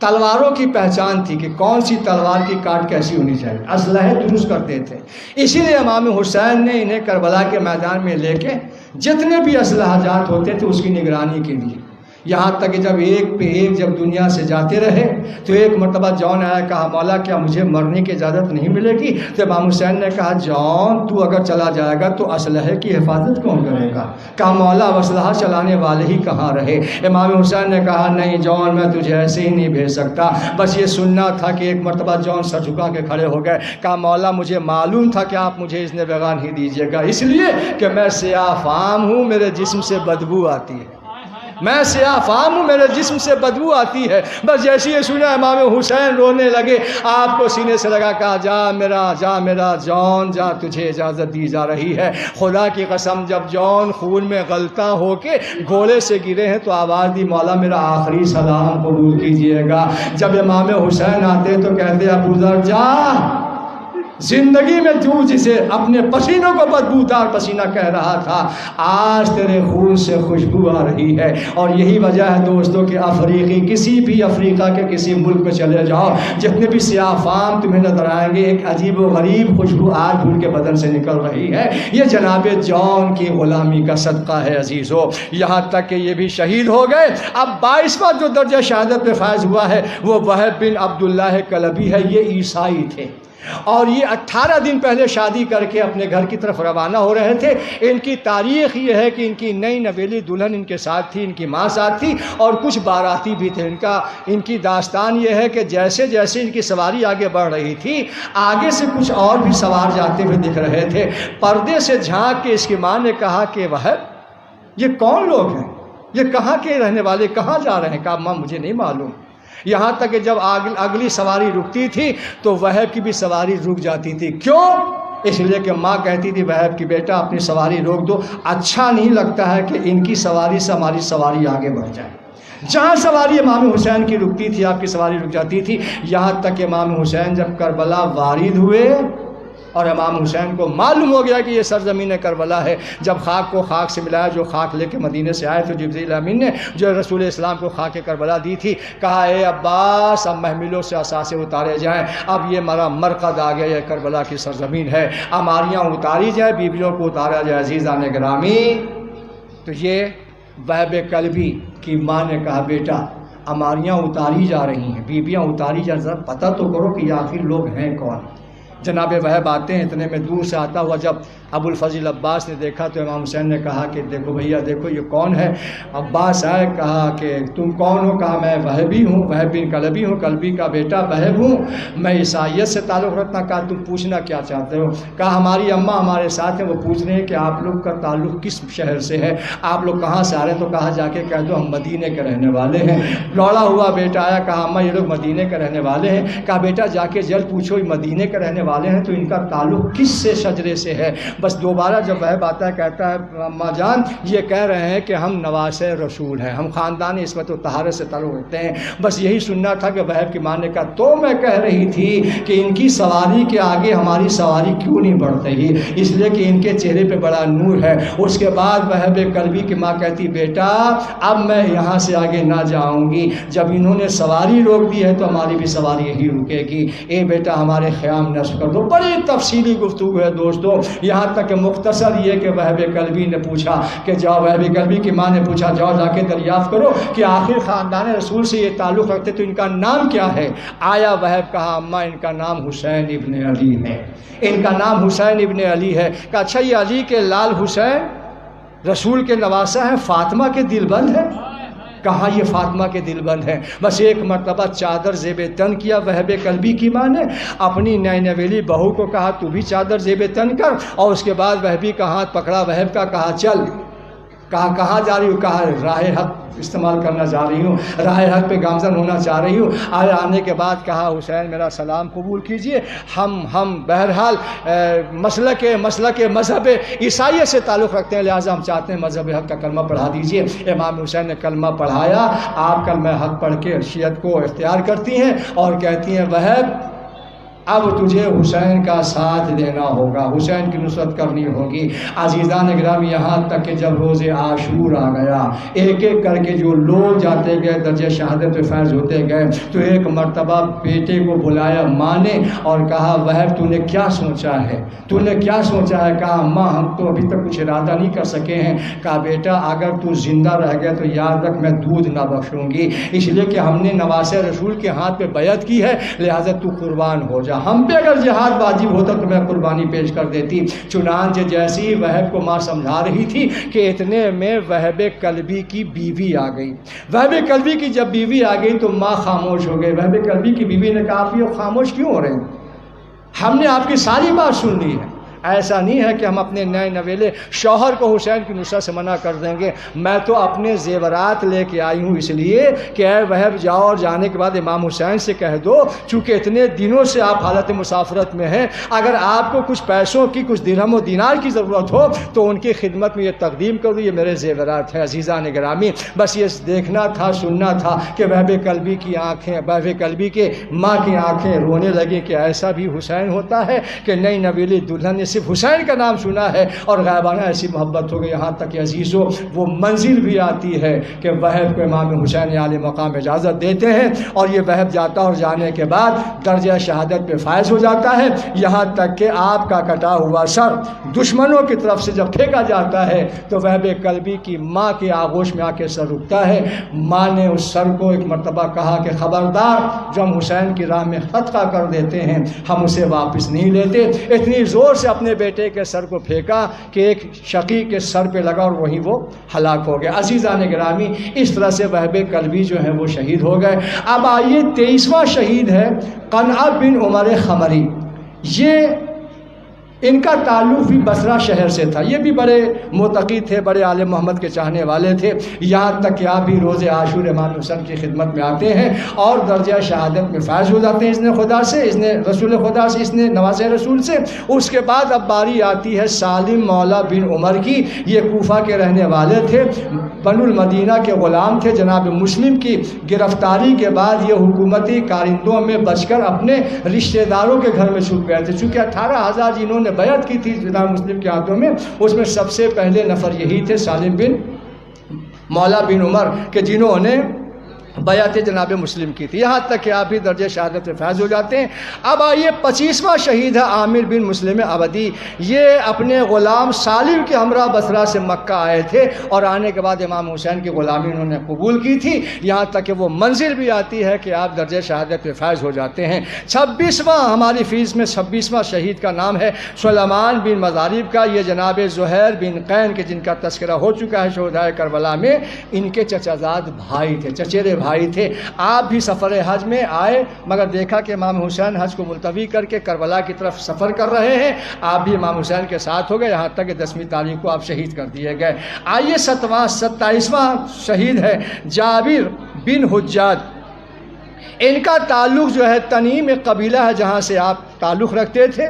تلواروں کی پہچان تھی کہ کون سی تلوار کی کاٹ کیسی ہونی چاہیے، اسلحے درست کرتے تھے۔ اسی لیے امام حسین نے انہیں کربلا کے میدان میں لے کے جتنے بھی اسلحہ جات ہوتے تھے اس کی نگرانی کے لیے، یہاں تک کہ جب ایک پہ ایک جب دنیا سے جاتے رہے تو ایک مرتبہ جون آیا، کہا مولا کیا مجھے مرنے کی اجازت نہیں ملے گی؟ تو امام حسین نے کہا جون تو اگر چلا جائے گا تو اسلحے کی حفاظت کون کرے گا؟ کہا مولا اسلحہ چلانے والے ہی کہاں رہے؟ امام حسین نے کہا نہیں جون میں تجھے ایسے ہی نہیں بھیج سکتا، بس یہ سننا تھا کہ ایک مرتبہ جون سر جھکا کے کھڑے ہو گئے۔ کہا مولا مجھے معلوم تھا کہ آپ مجھے اذن بیگان ہی دیجیے گا، اس لیے کہ میں سیاہ فام ہوں، میرے جسم سے بدبو آتی ہے، میں سیاہ فام ہوں، میرے جسم سے بدبو آتی ہے۔ بس جیسے یہ سنا امام حسین رونے لگے، آپ کو سینے سے لگا، کہا جا میرا جون جا، تجھے اجازت دی جا رہی ہے۔ خدا کی قسم جب جون خون میں غلطہ ہو کے گھوڑے سے گرے ہیں تو آواز دی مولا میرا آخری سلام قبول کیجئے گا۔ جب امام حسین آتے تو کہتے ابو ذر زندگی میں تو جسے اپنے پسینوں کو بدبودار پسینہ کہہ رہا تھا، آج تیرے خون سے خوشبو آ رہی ہے۔ اور یہی وجہ ہے دوستوں کہ افریقی کسی بھی افریقہ کے کسی ملک میں چلے جاؤ، جتنے بھی سیاہ فام تمہیں نظر آئیں گے، ایک عجیب و غریب خوشبو آج ان کے بدن سے نکل رہی ہے۔ یہ جناب جان کی غلامی کا صدقہ ہے عزیزو، یہاں تک کہ یہ بھی شہید ہو گئے۔ اب 22واں جو درجہ شہادت پہ فائز ہوا ہے وہ وہب بن عبداللہ کلبی ہے، یہ عیسائی تھے اور یہ 18 دن پہلے شادی کر کے اپنے گھر کی طرف روانہ ہو رہے تھے۔ ان کی تاریخ یہ ہے کہ ان کی نئی نویلی دلہن ان کے ساتھ تھی، ان کی ماں ساتھ تھی اور کچھ باراتی بھی تھے۔ ان کی داستان یہ ہے کہ جیسے جیسے ان کی سواری آگے بڑھ رہی تھی، آگے سے کچھ اور بھی سوار جاتے ہوئے دکھ رہے تھے۔ پردے سے جھانک کے اس کی ماں نے کہا کہ وہب یہ کون لوگ ہیں، یہ کہاں کے رہنے والے، کہاں جا رہے ہیں؟ کہا ماں مجھے نہیں معلوم۔ یہاں تک کہ جب اگلی سواری رکتی تھی تو وہب کی بھی سواری رک جاتی تھی۔ کیوں؟ اس لیے کہ ماں کہتی تھی وہب کی بیٹا اپنی سواری روک دو، اچھا نہیں لگتا ہے کہ ان کی سواری سے ہماری سواری آگے بڑھ جائے۔ جہاں سواری امام حسین کی رکتی تھی آپ کی سواری رک جاتی تھی۔ یہاں تک کہ امام حسین جب کربلا وارد ہوئے اور امام حسین کو معلوم ہو گیا کہ یہ سرزمین کربلا ہے، جب خاک کو خاک سے ملایا، جو خاک لے کے مدینے سے آئے تو جبرائیل امین نے جو رسول اسلام کو خاک کربلا دی تھی، کہا اے عباس اب محملوں سے اثاثے اتارے جائیں، اب یہ مرا مرقد آ گیا، یہ کربلا کی سرزمین ہے، اماریاں اتاری جائیں، بیویوں کو اتارا جائے۔ عزیزان گرامی، تو یہ وہب کلبی کی ماں نے کہا بیٹا اماریاں اتاری جا رہی ہیں، بیویاں اتاری جا، ذرا پتہ تو کرو کہ یہ آخر لوگ ہیں کون۔ جناب وہب آتے ہیں، اتنے میں دور سے آتا ہوا جب ابو الفضل عباس نے دیکھا تو امام حسین نے کہا کہ دیکھو بھیا دیکھو یہ کون ہے۔ عباس آئے، کہا کہ تم کون ہو؟ کہا میں وہبی ہوں، وہب بن کلبی ہوں، کلبی کا بیٹا وہب ہوں، میں عیسائیت سے تعلق رکھنا۔ کہا تم پوچھنا کیا چاہتے ہو؟ کہا ہماری اماں ہمارے ساتھ ہیں، وہ پوچھ رہے ہیں کہ آپ لوگ کا تعلق کس شہر سے ہے، آپ لوگ کہاں سے آ رہے ہیں؟ تو کہا جا کے کہہ دو ہم مدینے کے رہنے والے ہیں۔ لوڑا ہوا بیٹا آیا، کہا اماں یہ لوگ مدینے کے رہنے والے ہیں۔ کہا بیٹا جا کے جلد پوچھو یہ مدینے کے رہنے والے ہیں تو ان کا تعلق کس سے شجرے سے ہے؟ بس دوبارہ جب وہب آتا ہے کہتا ہے اماں جان یہ کہہ رہے ہیں کہ ہم نواسے رسول ہیں، ہم خاندان عصمت و طہارت سے تعلق رکھتے ہیں۔ بس یہی سننا تھا کہ وہب کی ماں نے کہا تو میں کہہ رہی تھی کہ ان کی سواری کے آگے ہماری سواری کیوں نہیں بڑھ رہی، اس لیے کہ ان کے چہرے پہ بڑا نور ہے۔ اس کے بعد وہب کلبی کی ماں کہتی بیٹا اب میں یہاں سے آگے نہ جاؤں گی، جب انہوں نے سواری روک دی ہے تو ہماری بھی سواری یہی رکے گی، اے بیٹا ہمارے خیام نصب کر دو۔ بڑی تفصیلی گفتگو ہے دوستو، یہاں تک کہ مختصر یہ کہ وہب کلبی نے پوچھا کہ جاؤ، وہب کلبی کی ماں نے پوچھا جاؤ جا کے دریافت کرو کہ آخر خاندان رسول سے یہ تعلق رکھتے تو ان کا نام کیا ہے؟ آیا وہب، کہا اماں ان کا نام حسین ابن علی ہے، ان کا نام حسین ابن علی ہے۔ کہا اچھا یہ علی کے لال حسین رسول کے نواسہ ہیں، فاطمہ کے دل بند ہے؟ کہاں یہ فاطمہ کے دل بند ہیں؟ بس ایک مرتبہ چادر زیب تن کیا وہب کلبی کی ماں نے، اپنی نئی نویلی بہو کو کہا تو بھی چادر زیب تن کر، اور اس کے بعد وہبی کا ہاتھ پکڑا وہب کا، کہا چل۔ کہا کہاں جا رہی ہوں؟ کہا راہ حق استعمال کرنا چاہ رہی ہوں، راہ حق پہ گامزن ہونا چاہ رہی ہوں۔ آنے کے بعد کہا حسین میرا سلام قبول کیجئے، ہم بہرحال مسلک مذہب عیسائیت سے تعلق رکھتے ہیں، لہٰذا ہم چاہتے ہیں مذہب حق کا کلمہ پڑھا دیجئے۔ امام حسین نے کلمہ پڑھایا۔ آپ کلمہ حق پڑھ کے شیعت کو اختیار کرتی ہیں اور کہتی ہیں وہب اب تجھے حسین کا ساتھ دینا ہوگا، حسین کی نصرت کرنی ہوگی۔ عزیزان گرامی یہاں تک کہ جب روز عاشور آ گیا، ایک ایک کر کے جو لوگ جاتے گئے درجہ شہادت پہ فیض ہوتے گئے، تو ایک مرتبہ بیٹے کو بلایا ماں نے اور کہا وہب تو نے کیا سوچا ہے، تو نے کیا سوچا ہے؟ کہا ماں ہم تو ابھی تک کچھ ارادہ نہیں کر سکے ہیں۔ کہا بیٹا اگر تو زندہ رہ گیا تو یاد رکھ میں دودھ نہ بخشوں گی، اس لیے کہ ہم نے نواسے رسول کے ہاتھ پہ بیعت کی ہے، لہٰذا تو قربان ہو جا۔ ہم پہ اگر جہاد واجب ہوتا تو میں قربانی پیش کر دیتی۔ چنانچہ جیسی وہب کو ماں سمجھا رہی تھی کہ اتنے میں وہب کلبی کی بیوی آ گئی۔ وہب کلبی کی جب بیوی آ گئی تو ماں خاموش ہو گئی۔ وہب کلبی کی بیوی نے کہا آپ یہ خاموش کیوں ہو رہے ہیں؟ ہم نے آپ کی ساری بات سن لی ہے۔ ایسا نہیں ہے کہ ہم اپنے نئے نویلے شوہر کو حسین کی نصرت سے منع کر دیں گے، میں تو اپنے زیورات لے کے آئی ہوں اس لیے کہ اے وہب جاؤ، اور جانے کے بعد امام حسین سے کہہ دو چونکہ اتنے دنوں سے آپ حالت مسافرت میں ہیں، اگر آپ کو کچھ پیسوں کی، کچھ درہم و دینار کی ضرورت ہو تو ان کی خدمت میں یہ تقدیم کر دو، یہ میرے زیورات ہیں۔ عزیزان گرامی، بس یہ دیکھنا تھا، سننا تھا کہ وہب قلبی کی آنکھیں، وہب قلبی کے ماں کی آنکھیں رونے لگیں کہ ایسا بھی حسین ہوتا ہے کہ نئی نویلی دلہن نے صرف حسین کا نام سنا ہے اور غائبانہ ایسی محبت ہو گئی، یہاں تک کہ عزیزو وہ منزل بھی آتی ہے کہ وہب کو امام حسین عالی مقام اجازت دیتے ہیں اور یہ وہب جاتا اور جانے کے بعد درجہ شہادت پہ فائز ہو جاتا ہے، یہاں تک کہ آپ کا کٹا ہوا سر دشمنوں کی طرف سے جب پھینکا جاتا ہے تو وہب قلبی کی ماں کے آغوش میں آ کے سر رکتا ہے۔ ماں نے اس سر کو ایک مرتبہ کہا کہ خبردار، جو ہم حسین کی راہ میں خطا کر دیتے ہیں ہم اسے واپس نہیں لیتے۔ اتنی زور سے اپنے بیٹے کے سر کو پھینکا کہ ایک شقیق کے سر پہ لگا اور وہیں وہ ہلاک ہو گیا۔ عزیزان گرامی، اس طرح سے وہب قلبی جو ہیں وہ شہید ہو گئے۔ اب آئیے 23واں شہید ہے قنعہ بن عمر خمری۔ یہ ان کا تعلق بھی بصرہ شہر سے تھا، یہ بھی بڑے متقی تھے، بڑے آل محمد کے چاہنے والے تھے، یہاں تک کہ آپ بھی روز عاشور امام حسین کی خدمت میں آتے ہیں اور درجہ شہادت میں فائز ہو جاتے ہیں، اذن خدا سے، اذن رسول خدا سے، اذن نواز رسول سے۔ اس کے بعد اب باری آتی ہے سالم مولا بن عمر کی۔ یہ کوفہ کے رہنے والے تھے، بنو المدینہ کے غلام تھے۔ جناب مسلم کی گرفتاری کے بعد یہ حکومتی کارندوں میں بچ کر اپنے رشتہ داروں کے گھر میں چھپ گئے تھے، چونکہ 18,000 جنہوں نے بیعت کی تھی جناب مسلم کے ہاتھوں میں، اس میں سب سے پہلے نفر یہی تھے سالم بن مولا بن عمر کہ جنہوں نے بیعت جناب مسلم کی تھی، یہاں تک کہ آپ بھی درجہ شہادت میں فائز ہو جاتے ہیں۔ اب آئیے 25واں شہید ہے عامر بن مسلم عبدی۔ یہ اپنے غلام سالم کے ہمراہ بصرہ سے مکہ آئے تھے اور آنے کے بعد امام حسین کی غلامی انہوں نے قبول کی تھی، یہاں تک کہ وہ منزل بھی آتی ہے کہ آپ درجہ شہادت میں فائز ہو جاتے ہیں۔ 26واں ہماری فیس میں 26واں شہید کا نام ہے سلیمان بن مضارب کا۔ یہ جناب زہیر بن قین کے جن کا تذکرہ ہو چکا ہے شہدائے کربلا میں، ان کے چچا زاد بھائی تھے، چچیرے بھائی تھے۔ آپ بھی سفر حج میں آئے مگر دیکھا کہ امام حسین حج کو ملتوی کر کے کربلا کی طرف سفر کر رہے ہیں، آپ بھی امام حسین کے ساتھ ہو گئے، یہاں تک کہ 10ویں تاریخ کو آپ شہید کر دیے گئے۔ آئیے 27واں شہید ہے جابر بن حجاج۔ ان کا تعلق جو ہے تنیم ایک قبیلہ ہے جہاں سے آپ تعلق رکھتے تھے۔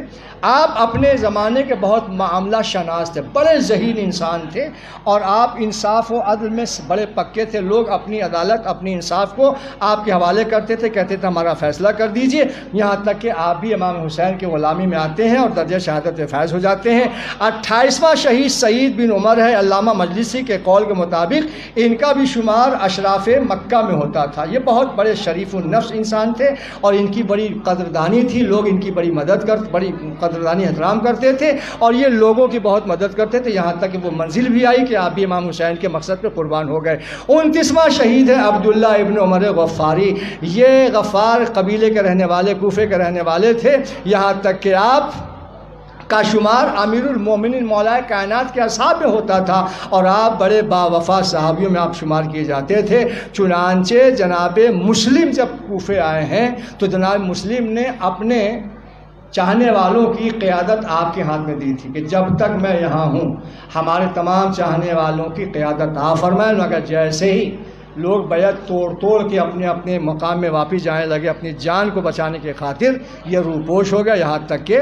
آپ اپنے زمانے کے بہت معاملہ شناس تھے، بڑے ذہین انسان تھے اور آپ انصاف و عدل میں بڑے پکے تھے۔ لوگ اپنی عدالت، اپنی انصاف کو آپ کے حوالے کرتے تھے، کہتے تھے ہمارا فیصلہ کر دیجئے، یہاں تک کہ آپ بھی امام حسین کے غلامی میں آتے ہیں اور درجہ شہادت میں فائز ہو جاتے ہیں۔ 28واں شہید سعید بن عمر ہے۔ علامہ مجلسی کے قول کے مطابق ان کا بھی شمار اشراف مکہ میں ہوتا تھا۔ یہ بہت بڑے شریف النفس انسان تھے اور ان کی بڑی قدردانی تھی، لوگ ان کی بڑی مدد کرتے، بڑی قدردانی احترام کرتے تھے اور یہ لوگوں کی بہت مدد کرتے تھے، یہاں تک کہ وہ منزل بھی آئی کہ آپ بھی امام حسین کے مقصد پہ قربان ہو گئے۔ 29واں شہید ہے عبداللہ ابن عمر غفاری۔ یہ غفار قبیلے کے رہنے والے، کوفے کے رہنے والے تھے، یہاں تک کہ آپ کا شمار امیر المومنین مولا کائنات کے اصحاب میں ہوتا تھا اور آپ بڑے باوفا صحابیوں میں آپ شمار کیے جاتے تھے۔ چنانچہ جناب مسلم جب کوفے آئے ہیں تو جناب مسلم نے اپنے چاہنے والوں کی قیادت آپ کے ہاتھ میں دی تھی کہ جب تک میں یہاں ہوں ہمارے تمام چاہنے والوں کی قیادت آپ فرمائیں، مگر جیسے ہی لوگ بیعت توڑ کے اپنے اپنے مقام میں واپس جانے لگے اپنی جان کو بچانے کی خاطر، یہ روپوش ہو گیا، یہاں تک کہ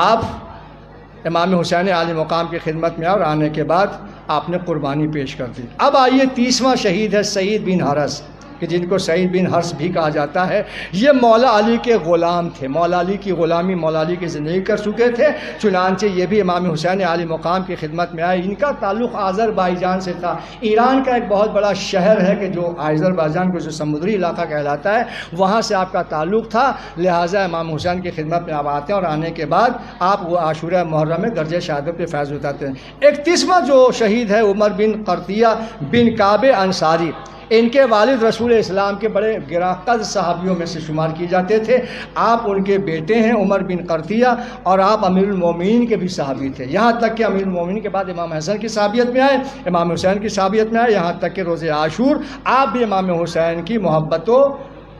آپ امام حسین عالی مقام کی خدمت میں اور آنے کے بعد آپ نے قربانی پیش کر دی۔ اب آئیے 30واں شہید ہے سعید بن حرس، کہ جن کو سعید بن حرس بھی کہا جاتا ہے۔ یہ مولا علی کے غلام تھے، مولا علی کی غلامی، مولا علی کی زندگی کر چکے تھے، چنانچہ یہ بھی امام حسین عالی مقام کی خدمت میں آئے۔ ان کا تعلق آذربائیجان سے تھا۔ ایران کا ایک بہت بڑا شہر ہے کہ جو آذربائیجان کو جو سمندری علاقہ کہلاتا ہے، وہاں سے آپ کا تعلق تھا، لہٰذا امام حسین کی خدمت میں آپ آتے ہیں اور آنے کے بعد آپ وہ عاشورہ محرم میں درجہ شہادت پہ فیض اٹھاتے ہیں۔ 31واں جو شہید ہے عمر بن قرطیہ بن کعب انصاری۔ ان کے والد رسول اسلام کے بڑے گراں قدر صحابیوں میں سے شمار کیے جاتے تھے۔ آپ ان کے بیٹے ہیں عمر بن قرطیہ اور آپ امیر المومنین کے بھی صحابی تھے، یہاں تک کہ امیر المومنین کے بعد امام حسن کی صحابیت میں آئے، امام حسین کی صحابیت میں آئے، یہاں تک کہ روز عاشور آپ بھی امام حسین کی محبت و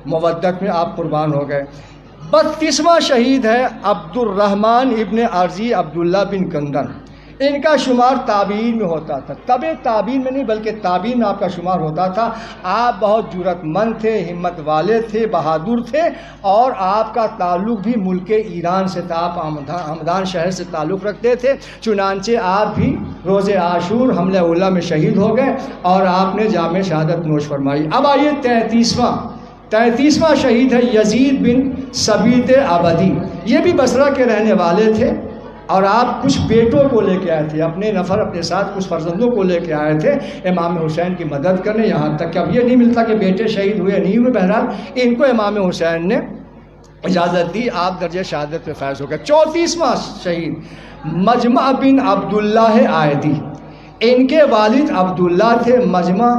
مودت میں آپ قربان ہو گئے۔ 32واں شہید ہے عبد الرحمن ابن ارضی عبداللہ بن کندن. ان کا شمار تابعین میں ہوتا تھا. تب تابعین میں نہیں بلکہ تابعین میں آپ کا شمار ہوتا تھا. آپ بہت جرأت مند تھے، ہمت والے تھے، بہادر تھے، اور آپ کا تعلق بھی ملک ایران سے تھا. آپ ہمدان شہر سے تعلق رکھتے تھے. چنانچہ آپ بھی روز عاشور حملہ اولیٰ میں شہید ہو گئے اور آپ نے جام شہادت نوش فرمائی. اب آئیے 33واں شہید ہے یزید بن ثبیت عبدی. یہ بھی بصرہ کے رہنے والے تھے اور آپ کچھ بیٹوں کو لے کے آئے تھے، اپنے نفر اپنے ساتھ کچھ فرزندوں کو لے کے آئے تھے امام حسین کی مدد کرنے. یہاں تک کہ اب یہ نہیں ملتا کہ بیٹے شہید ہوئے نہیں ہوئے، بہرحال ان کو امام حسین نے اجازت دی، آپ درجہ شہادت پہ فائز ہو گئے. 34واں شہید مجمع بن عبداللہ آئدی. ان کے والد عبداللہ تھے، مجمع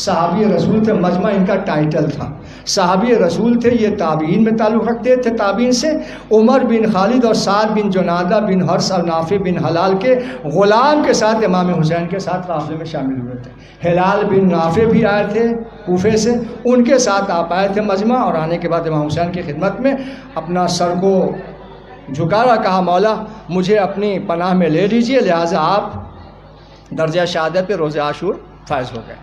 صحابی رسول تھے. مجمع ان کا ٹائٹل تھا، صحابی رسول تھے. یہ تابعین میں تعلق رکھتے تھے. تابعین سے عمر بن خالد اور سعد بن جنادہ بن حرس اور نافع بن حلال کے غلام کے ساتھ امام حسین کے ساتھ قافلے میں شامل ہوئے تھے. ہلال بن نافع بھی آئے تھے کوفے سے، ان کے ساتھ آپ آئے تھے مجمع، اور آنے کے بعد امام حسین کی خدمت میں اپنا سر کو جھکا، کہا مولا مجھے اپنی پناہ میں لے لیجئے، لہٰذا آپ درجہ شہادت پہ روز عاشور فائز ہو گئے.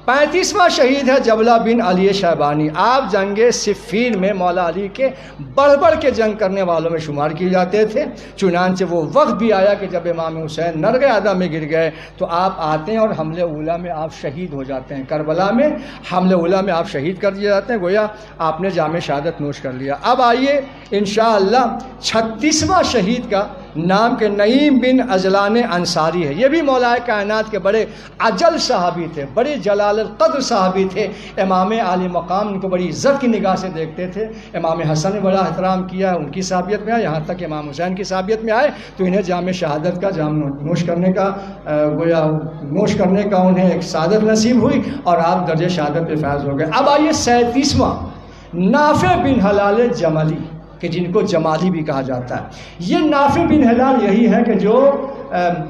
35واں شہید ہے جبلہ بن علی شیبانی. آپ جنگ صفین میں مولا علی کے بڑھ کے جنگ کرنے والوں میں شمار کیے جاتے تھے. چنانچہ وہ وقت بھی آیا کہ جب امام حسین نرغ اعدام میں گر گئے تو آپ آتے ہیں اور حملہ اولیٰ میں آپ شہید ہو جاتے ہیں. کربلا میں حملہ اولیٰ میں آپ شہید کر دیے جاتے ہیں، گویا آپ نے جام شہادت نوش کر لیا. اب آئیے انشاءاللہ 36واں شہید کا نام کے نعیم بن عجلان انصاری ہے. یہ بھی مولا کائنات کے بڑے اجل صحابی تھے، بڑے جلال القدر صحابی تھے. امام عالی مقام ان کو بڑی عزت کی نگاہ سے دیکھتے تھے. امام حسن نے بڑا احترام کیا، ان کی صحابیت میں آئے، یہاں تک کہ امام حسین کی صحابیت میں آئے تو انہیں جام شہادت کا جام نوش کرنے کا گویا نوش کرنے کا انہیں ایک سعادت نصیب ہوئی اور آپ درجہ شہادت پہ فائز ہو گئے. اب آئیے 37واں نافع بن حلال جملی، کہ جن کو جمالی بھی کہا جاتا ہے. یہ نافع بن ہلال یہی ہے کہ جو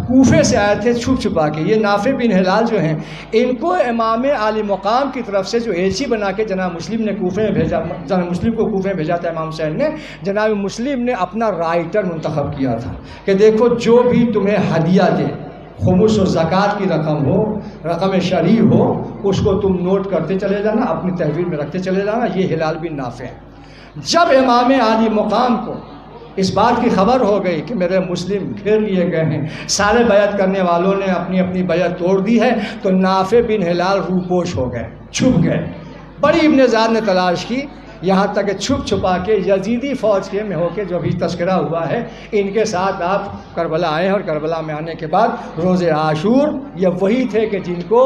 کوفے سے آئے تھے چھپ چھپا کے. یہ نافع بن ہلال جو ہیں ان کو امام عالی مقام کی طرف سے جو ایلچی بنا کے جناب مسلم نے کوفے میں بھیجا، جناب مسلم کو کوفے میں بھیجا تھا امام حسین نے. جناب مسلم نے اپنا رائٹر منتخب کیا تھا کہ دیکھو جو بھی تمہیں ہدیہ دے، خمس و زکوٰۃ کی رقم ہو، رقم شرعی ہو، اس کو تم نوٹ کرتے چلے جانا، اپنی تحویل میں رکھتے چلے جانا. یہ ہلال بن نافع ہے. جب امام عالی مقام کو اس بات کی خبر ہو گئی کہ میرے مسلم گھیر لیے گئے ہیں، سارے بیعت کرنے والوں نے اپنی اپنی بیعت توڑ دی ہے، تو نافع بن ہلال روپوش ہو گئے، چھپ گئے. بڑی ابن زیاد نے تلاش کی، یہاں تک کہ چھپ چھپا کے یزیدی فوج کے میں ہو کے جو بھی تذکرہ ہوا ہے ان کے ساتھ آپ کربلا آئے ہیں. اور کربلا میں آنے کے بعد روز عاشور یہ وہی تھے کہ جن کو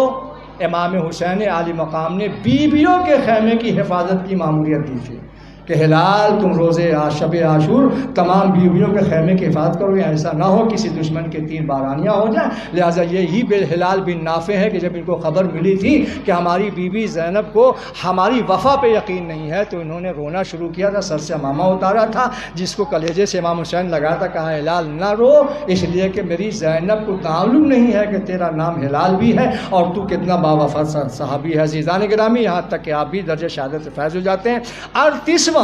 امام حسین عالی مقام نے بیویوں کے خیمے کی حفاظت کی ماموریت دی تھی کہ ہلال تم روز شب عاشور تمام بیویوں کے خیمے کی حفاظت کرو، ایسا نہ ہو کسی دشمن کے تیر بارانیاں ہو جائیں. لہٰذا یہی ہلال بن نافع ہے کہ جب ان کو خبر ملی تھی کہ ہماری بیوی زینب کو ہماری وفا پہ یقین نہیں ہے تو انہوں نے رونا شروع کیا تھا، سر سے امامہ اتارا تھا، جس کو کلیجے سے امام حسین لگایا تھا. کہا ہلال نہ رو، اس لیے کہ میری زینب کو معلوم نہیں ہے کہ تیرا نام ہلال بھی ہے اور تو کتنا باوفا صحابی ہے. عزیزان گرامی، یہاں تک کہ آپ بھی درجہ شہادت سے فائز ہو جاتے ہیں. 38واں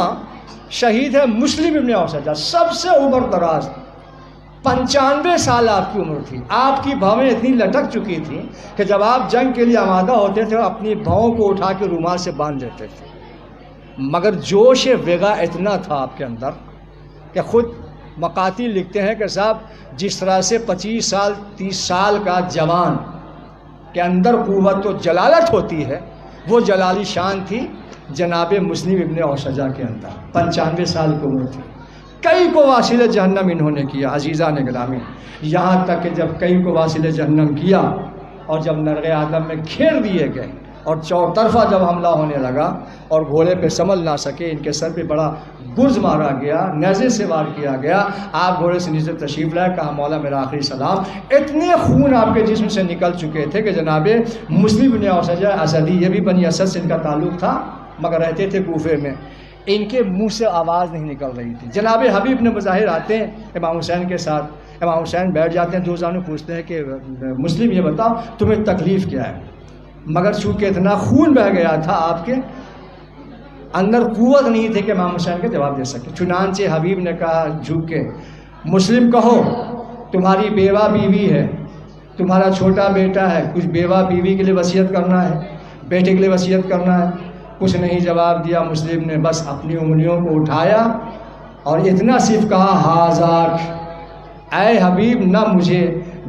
شہید ہے مسلم ابن اوسجہ. سب سے عمر دراز 95 سال آپ کی عمر تھی. آپ کی بھویں اتنی لٹک چکی تھیں کہ جب آپ جنگ کے لیے آمادہ ہوتے تھے اپنی بھووں کو اٹھا کے رومال سے باندھ دیتے تھے. مگر جوش وغا اتنا تھا آپ کے اندر کہ خود مقاتل لکھتے ہیں کہ صاحب جس طرح سے 25 سال 30 سال کا جوان کے اندر قوت و جلالت ہوتی ہے، وہ جلالی شان تھی جناب مسلم ابن اوسجہ کے اندر. 95 سال کی عمر تھی. کئی کو واصل جہنم انہوں نے کیا. عزیزان گرامی، یہاں تک کہ جب کئی کو واصل جہنم کیا اور جب نرغ آدم میں گھیر دیے گئے اور چوطرفہ جب حملہ ہونے لگا اور گھوڑے پہ سنبھل نہ سکے، ان کے سر پہ بڑا گرز مارا گیا، نیزے سے وار کیا گیا. آپ گھوڑے سے نیچے تشریف لائے، کہا مولا میرا آخری سلام. اتنے خون آپ کے جسم سے نکل چکے تھے کہ جناب مسلم ابن اوسجہ اسدی، یہ بھی بنی اسد سے ان کا تعلق تھا مگر رہتے تھے کوفے میں، ان کے منہ سے آواز نہیں نکل رہی تھی. جناب حبیب نے مظاہر آتے ہیں امام حسین کے ساتھ. امام حسین بیٹھ جاتے ہیں، دوستانوں پوچھتے ہیں کہ مسلم یہ بتاؤ تمہیں تکلیف کیا ہے؟ مگر چونکہ اتنا خون بہہ گیا تھا آپ کے اندر قوت نہیں تھی کہ امام حسین کا جواب دے سکے. چنانچہ حبیب نے کہا جھک کے, مسلم کہو تمہاری بیوہ بیوی ہے, تمہارا چھوٹا بیٹا ہے, کچھ بیوہ بیوی کے لیے وصیت کرنا ہے, بیٹے کے لیے وصیت کرنا ہے؟ کچھ نہیں جواب دیا مسلم نے, بس اپنی انگلیوں کو اٹھایا اور اتنا صرف کہا ہاذاک, اے حبیب نہ مجھے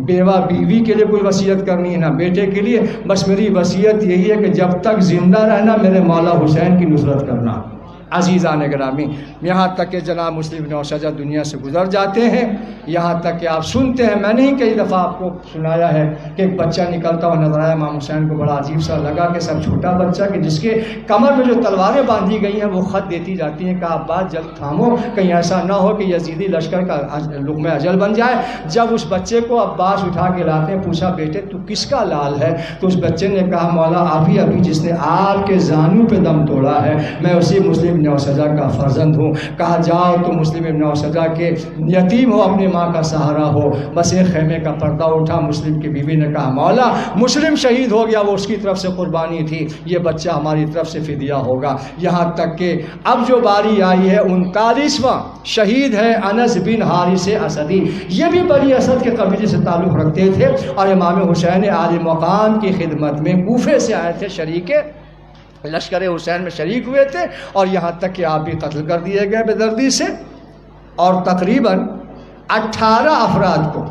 بیوہ بیوی کے لیے کوئی وصیت کرنی ہے نہ بیٹے کے لیے, بس میری وصیت یہی ہے کہ جب تک زندہ رہنا میرے مولا حسین کی نصرت کرنا. عزیزان گرامی, یہاں تک کہ جناب مسلم بن اوسجہ دنیا سے گزر جاتے ہیں, یہاں تک کہ آپ سنتے ہیں, میں نے ہی کئی دفعہ آپ کو سنایا ہے کہ ایک بچہ نکلتا ہوا نظر آیا امام حسین کو, بڑا عجیب سا لگا کہ سب چھوٹا بچہ کہ جس کے کمر میں جو تلواریں باندھی گئی ہیں وہ خط دیتی جاتی ہیں کہ عباس جلد تھامو, کہیں ایسا نہ ہو کہ یزیدی لشکر کا لقمہ اجل بن جائے. جب اس بچے کو عباس اٹھا کے لاتے ہیں, پوچھا بیٹے تو کس کا لال ہے؟ تو اس بچے نے کہا مولا آپ ہی ابھی جس نے آپ کے زانوں پہ دم توڑا ہے, میں اسی مسلم ابن اوسجہ کا فرزند ہوں. کہا جاؤ تو مسلم ابن اوسجہ کے یتیم ہو, اپنی ماں کا سہارا ہو. بس ایک خیمے کا پردہ اٹھا, مسلم کی بیوی نے کہا مولا مسلم شہید ہو گیا, وہ اس کی طرف سے قربانی تھی, یہ بچہ ہماری طرف سے فدیہ ہوگا. یہاں تک کہ اب جو باری آئی ہے 39واں شہید ہے انس بن حارث اسدی. یہ بھی بنی اسد کے قبیلے سے تعلق رکھتے تھے اور امام حسین عالی مقام کی خدمت میں کوفے سے آئے تھے, شریک لشکر حسین میں شریک ہوئے تھے, اور یہاں تک کہ آپ بھی قتل کر دیے گئے بے دردی سے. اور تقریباً 18 افراد کو,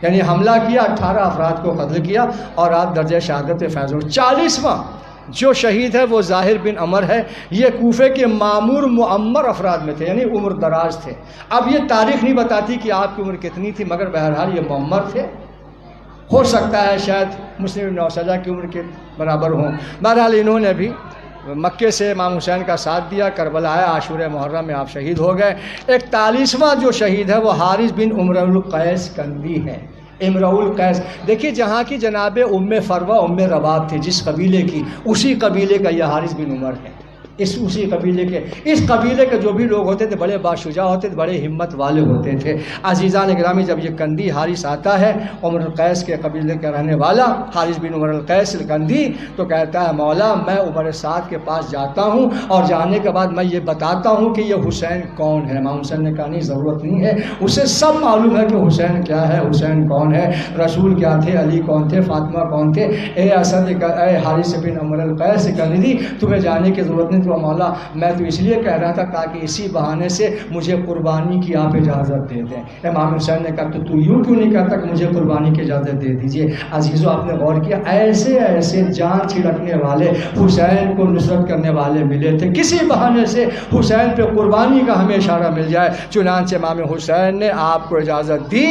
یعنی حملہ کیا, 18 افراد کو قتل کیا اور آپ درجہ شہادت پہ فیض ہوئے. 40واں جو شہید ہے وہ ظاہر بن عمر ہے. یہ کوفے کے معمور معمر افراد میں تھے, یعنی عمر دراز تھے. اب یہ تاریخ نہیں بتاتی کہ آپ کی عمر کتنی تھی, مگر بہرحال یہ معمر تھے. ہو سکتا ہے شاید مسلم ابن اوسجہ کی عمر کے برابر ہوں. بہرحال انہوں نے بھی مکے سے امام حسین کا ساتھ دیا, کربلا آیا, عاشورہ محرم میں آپ شہید ہو گئے. 41واں جو شہید ہے وہ حارث بن امرؤ القیس کندی ہے. امرؤ القیس, دیکھیے جہاں کی جناب ام فروہ ام رباب تھی, جس قبیلے کی, اسی قبیلے کا یہ حارث بن عمر ہے. اسی قبیلے کے, اس قبیلے کے جو بھی لوگ ہوتے تھے بڑے باشجاع ہوتے تھے, بڑے ہمت والے ہوتے تھے. عزیزان گرامی, جب یہ کندی حارث آتا ہے, عمر القیس کے قبیلے کا رہنے والا حارث بن عمر القیس الکندی, تو کہتا ہے مولا میں عمر سعد کے پاس جاتا ہوں اور جانے کے بعد میں یہ بتاتا ہوں کہ یہ حسین کون ہے. امام حسین نے کہا نہیں ضرورت نہیں ہے, اسے سب معلوم ہے کہ حسین کیا ہے, حسین کون ہے, رسول کیا تھے, علی کون تھے, فاطمہ کون تھے. اے اسد, اے حارث بن عمر القیس کندی, تمہیں جانے کی ضرورت نہیں. تو مولا میں تو اس لیے کہہ رہا تھا تاکہ اسی بہانے سے مجھے قربانی کی آپ اجازت دے دیں. امام حسین نے کہا تو یوں کیوں نہیں کہتا کہ مجھے قربانی کی اجازت دے دیجئے. عزیزو, آپ نے غور کیا, ایسے ایسے جان چھڑکنے والے, حسین کو نصرت کرنے والے ملے تھے, کسی بہانے سے حسین پہ قربانی کا ہمیں اشارہ مل جائے. چنانچہ امام حسین نے آپ کو اجازت دی,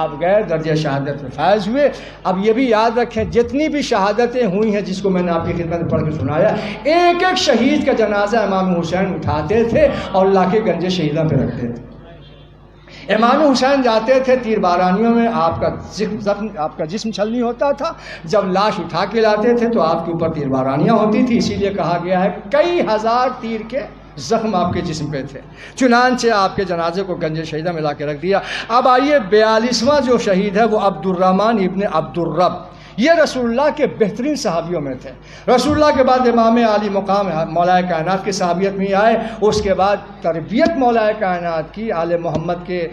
آپ گئے, درجہ شہادت میں فائز ہوئے. اب یہ بھی یاد رکھیں جتنی بھی شہادتیں ہوئی ہیں جس کو میں نے آپ کی خدمت میں پڑھ کے سنایا, ایک ایک شہید کا جنازہ امام حسین اٹھاتے تھے اور لا کے گنج شہیدہ پہ رکھتے تھے. امام حسین جاتے تھے تیر بارانیوں میں, آپ کا جسم چھلنی ہوتا تھا, جب لاش اٹھا کے لاتے تھے تو آپ کے اوپر تیر بارانیاں ہوتی تھی, اسی لیے کہا گیا ہے کئی ہزار تیر کے زخم آپ کے جسم پہ تھے. چنانچہ آپ کے جنازے کو گنج شہیدہ میں لا کے رکھ دیا. اب آئیے 42واں جو شہید ہے وہ عبد الرحمن ابن عبد الرب. یہ رسول اللہ کے بہترین صحابیوں میں تھے. رسول اللہ کے بعد امام عالی مقام مولا کائنات کی صحابیت میں آئے, اس کے بعد تربیت مولا کائنات کی آل محمد کے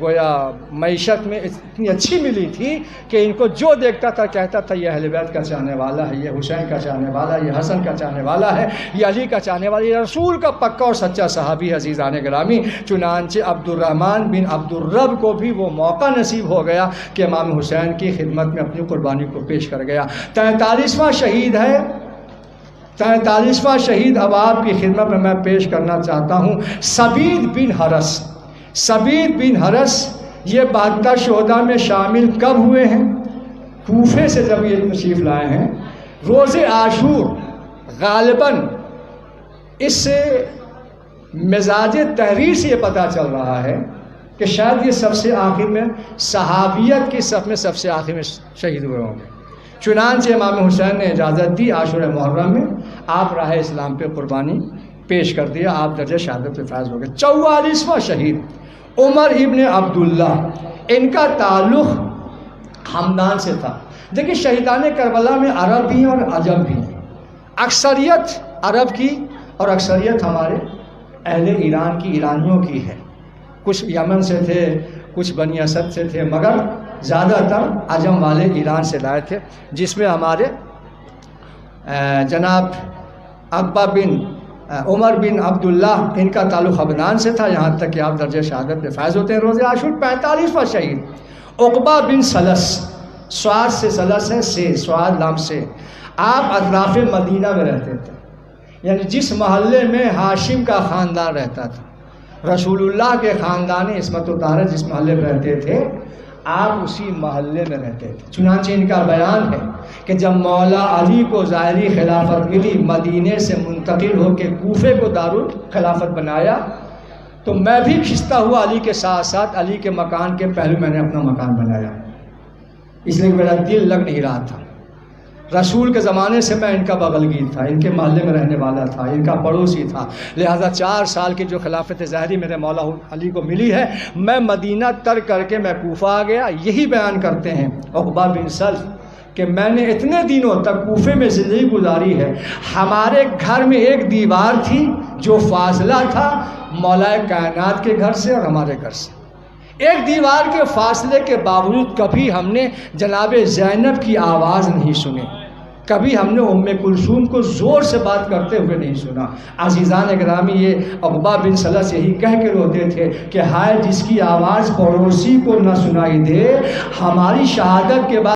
گویا معیشت میں اتنی اچھی ملی تھی کہ ان کو جو دیکھتا تھا کہتا تھا یہ اہل بیت کا چاہنے والا ہے, یہ حسین کا چاہنے والا ہے, یہ حسن کا چاہنے والا ہے, یہ علی کا چاہنے والا, یہ رسول کا پکا اور سچا صحابی. عزیزان گرامی, چنانچہ عبد الرحمن بن عبد الرب کو بھی وہ موقع نصیب ہو گیا کہ امام حسین کی خدمت میں اپنی قربانی کو پیش کر گیا. 43واں شہید ہے, 43واں شہید اب آپ کی خدمت میں پیش کرنا چاہتا ہوں, سبید بن حرس. سبید بن حرس یہ 72 شہداء میں شامل کب ہوئے ہیں؟ کوفے سے جب یہ تشریف لائے ہیں روز عاشور. غالباً اس سے مزاج تحریر سے یہ پتہ چل رہا ہے کہ شاید یہ سب سے آخر میں صحابیت کی صف میں سب سے آخر میں شہید ہوئے ہوں گے. چنانچہ امام حسین نے اجازت دی, عاشورہ محرم میں آپ راہ اسلام پہ قربانی پیش کر دیا, آپ درجہ شہادت پہ فائز ہو گئے. 44واں شہید عمر ابن عبداللہ, ان کا تعلق ہمدان سے تھا. دیکھیں شہیدان کربلا میں عرب بھی ہیں اور عجم بھی ہیں. اکثریت عرب کی اور اکثریت ہمارے اہل ایران کی ایرانیوں کی ہے. کچھ یمن سے تھے، کچھ بنی اسد سے تھے، مگر زیادہ تر عجم والے ایران سے لائے تھے، جس میں ہمارے جناب عقبہ بن عمر بن عبداللہ ان کا تعلق عدنان سے تھا، یہاں تک کہ آپ درجہ شہادت پہ فائز ہوتے ہیں روز عاشور. 45واں شہید عقبہ بن سلس، سواد سے سلس ہے، سے سواد لام سے. آپ اطراف مدینہ میں رہتے تھے، یعنی جس محلے میں ہاشم کا خاندان رہتا تھا، رسول اللہ کے خاندان عصمت و طہارت جس محلے میں رہتے تھے، آپ اسی محلے میں رہتے تھے. چنانچہ ان کا بیان ہے کہ جب مولا علی کو ظاہری خلافت ملی، مدینے سے منتقل ہو کے کوفے کو دارالخلافت بنایا، تو میں بھی کھنچتا ہوا علی کے ساتھ ساتھ علی کے مکان کے پہلو میں نے اپنا مکان بنایا، اس لیے میرا دل لگ نہیں رہا تھا. رسول کے زمانے سے میں ان کا بغلگیر تھا، ان کے محلے میں رہنے والا تھا، ان کا پڑوسی تھا، لہٰذا 4 سال کی جو خلافت ظاہری میرے مولا علی کو ملی ہے، میں مدینہ ترک کر کے میں کوفہ آ گیا. یہی بیان کرتے ہیں عقبہ بن سلف کہ میں نے اتنے دنوں تک کوفے میں زندگی گزاری ہے، ہمارے گھر میں ایک دیوار تھی جو فاصلہ تھا مولا کائنات کے گھر سے اور ہمارے گھر سے. ایک دیوار کے فاصلے کے باوجود کبھی ہم نے جناب زینب کی آواز نہیں سنی، کبھی ہم نے ام کلثوم کو زور سے بات کرتے ہوئے نہیں سنا. عزیزان گرامی، یہ عقبہ بن سلس یہی کہہ کے روتے تھے کہ ہائے جس کی آواز پڑوسی کو نہ سنائی دے، ہماری شہادت کے بعد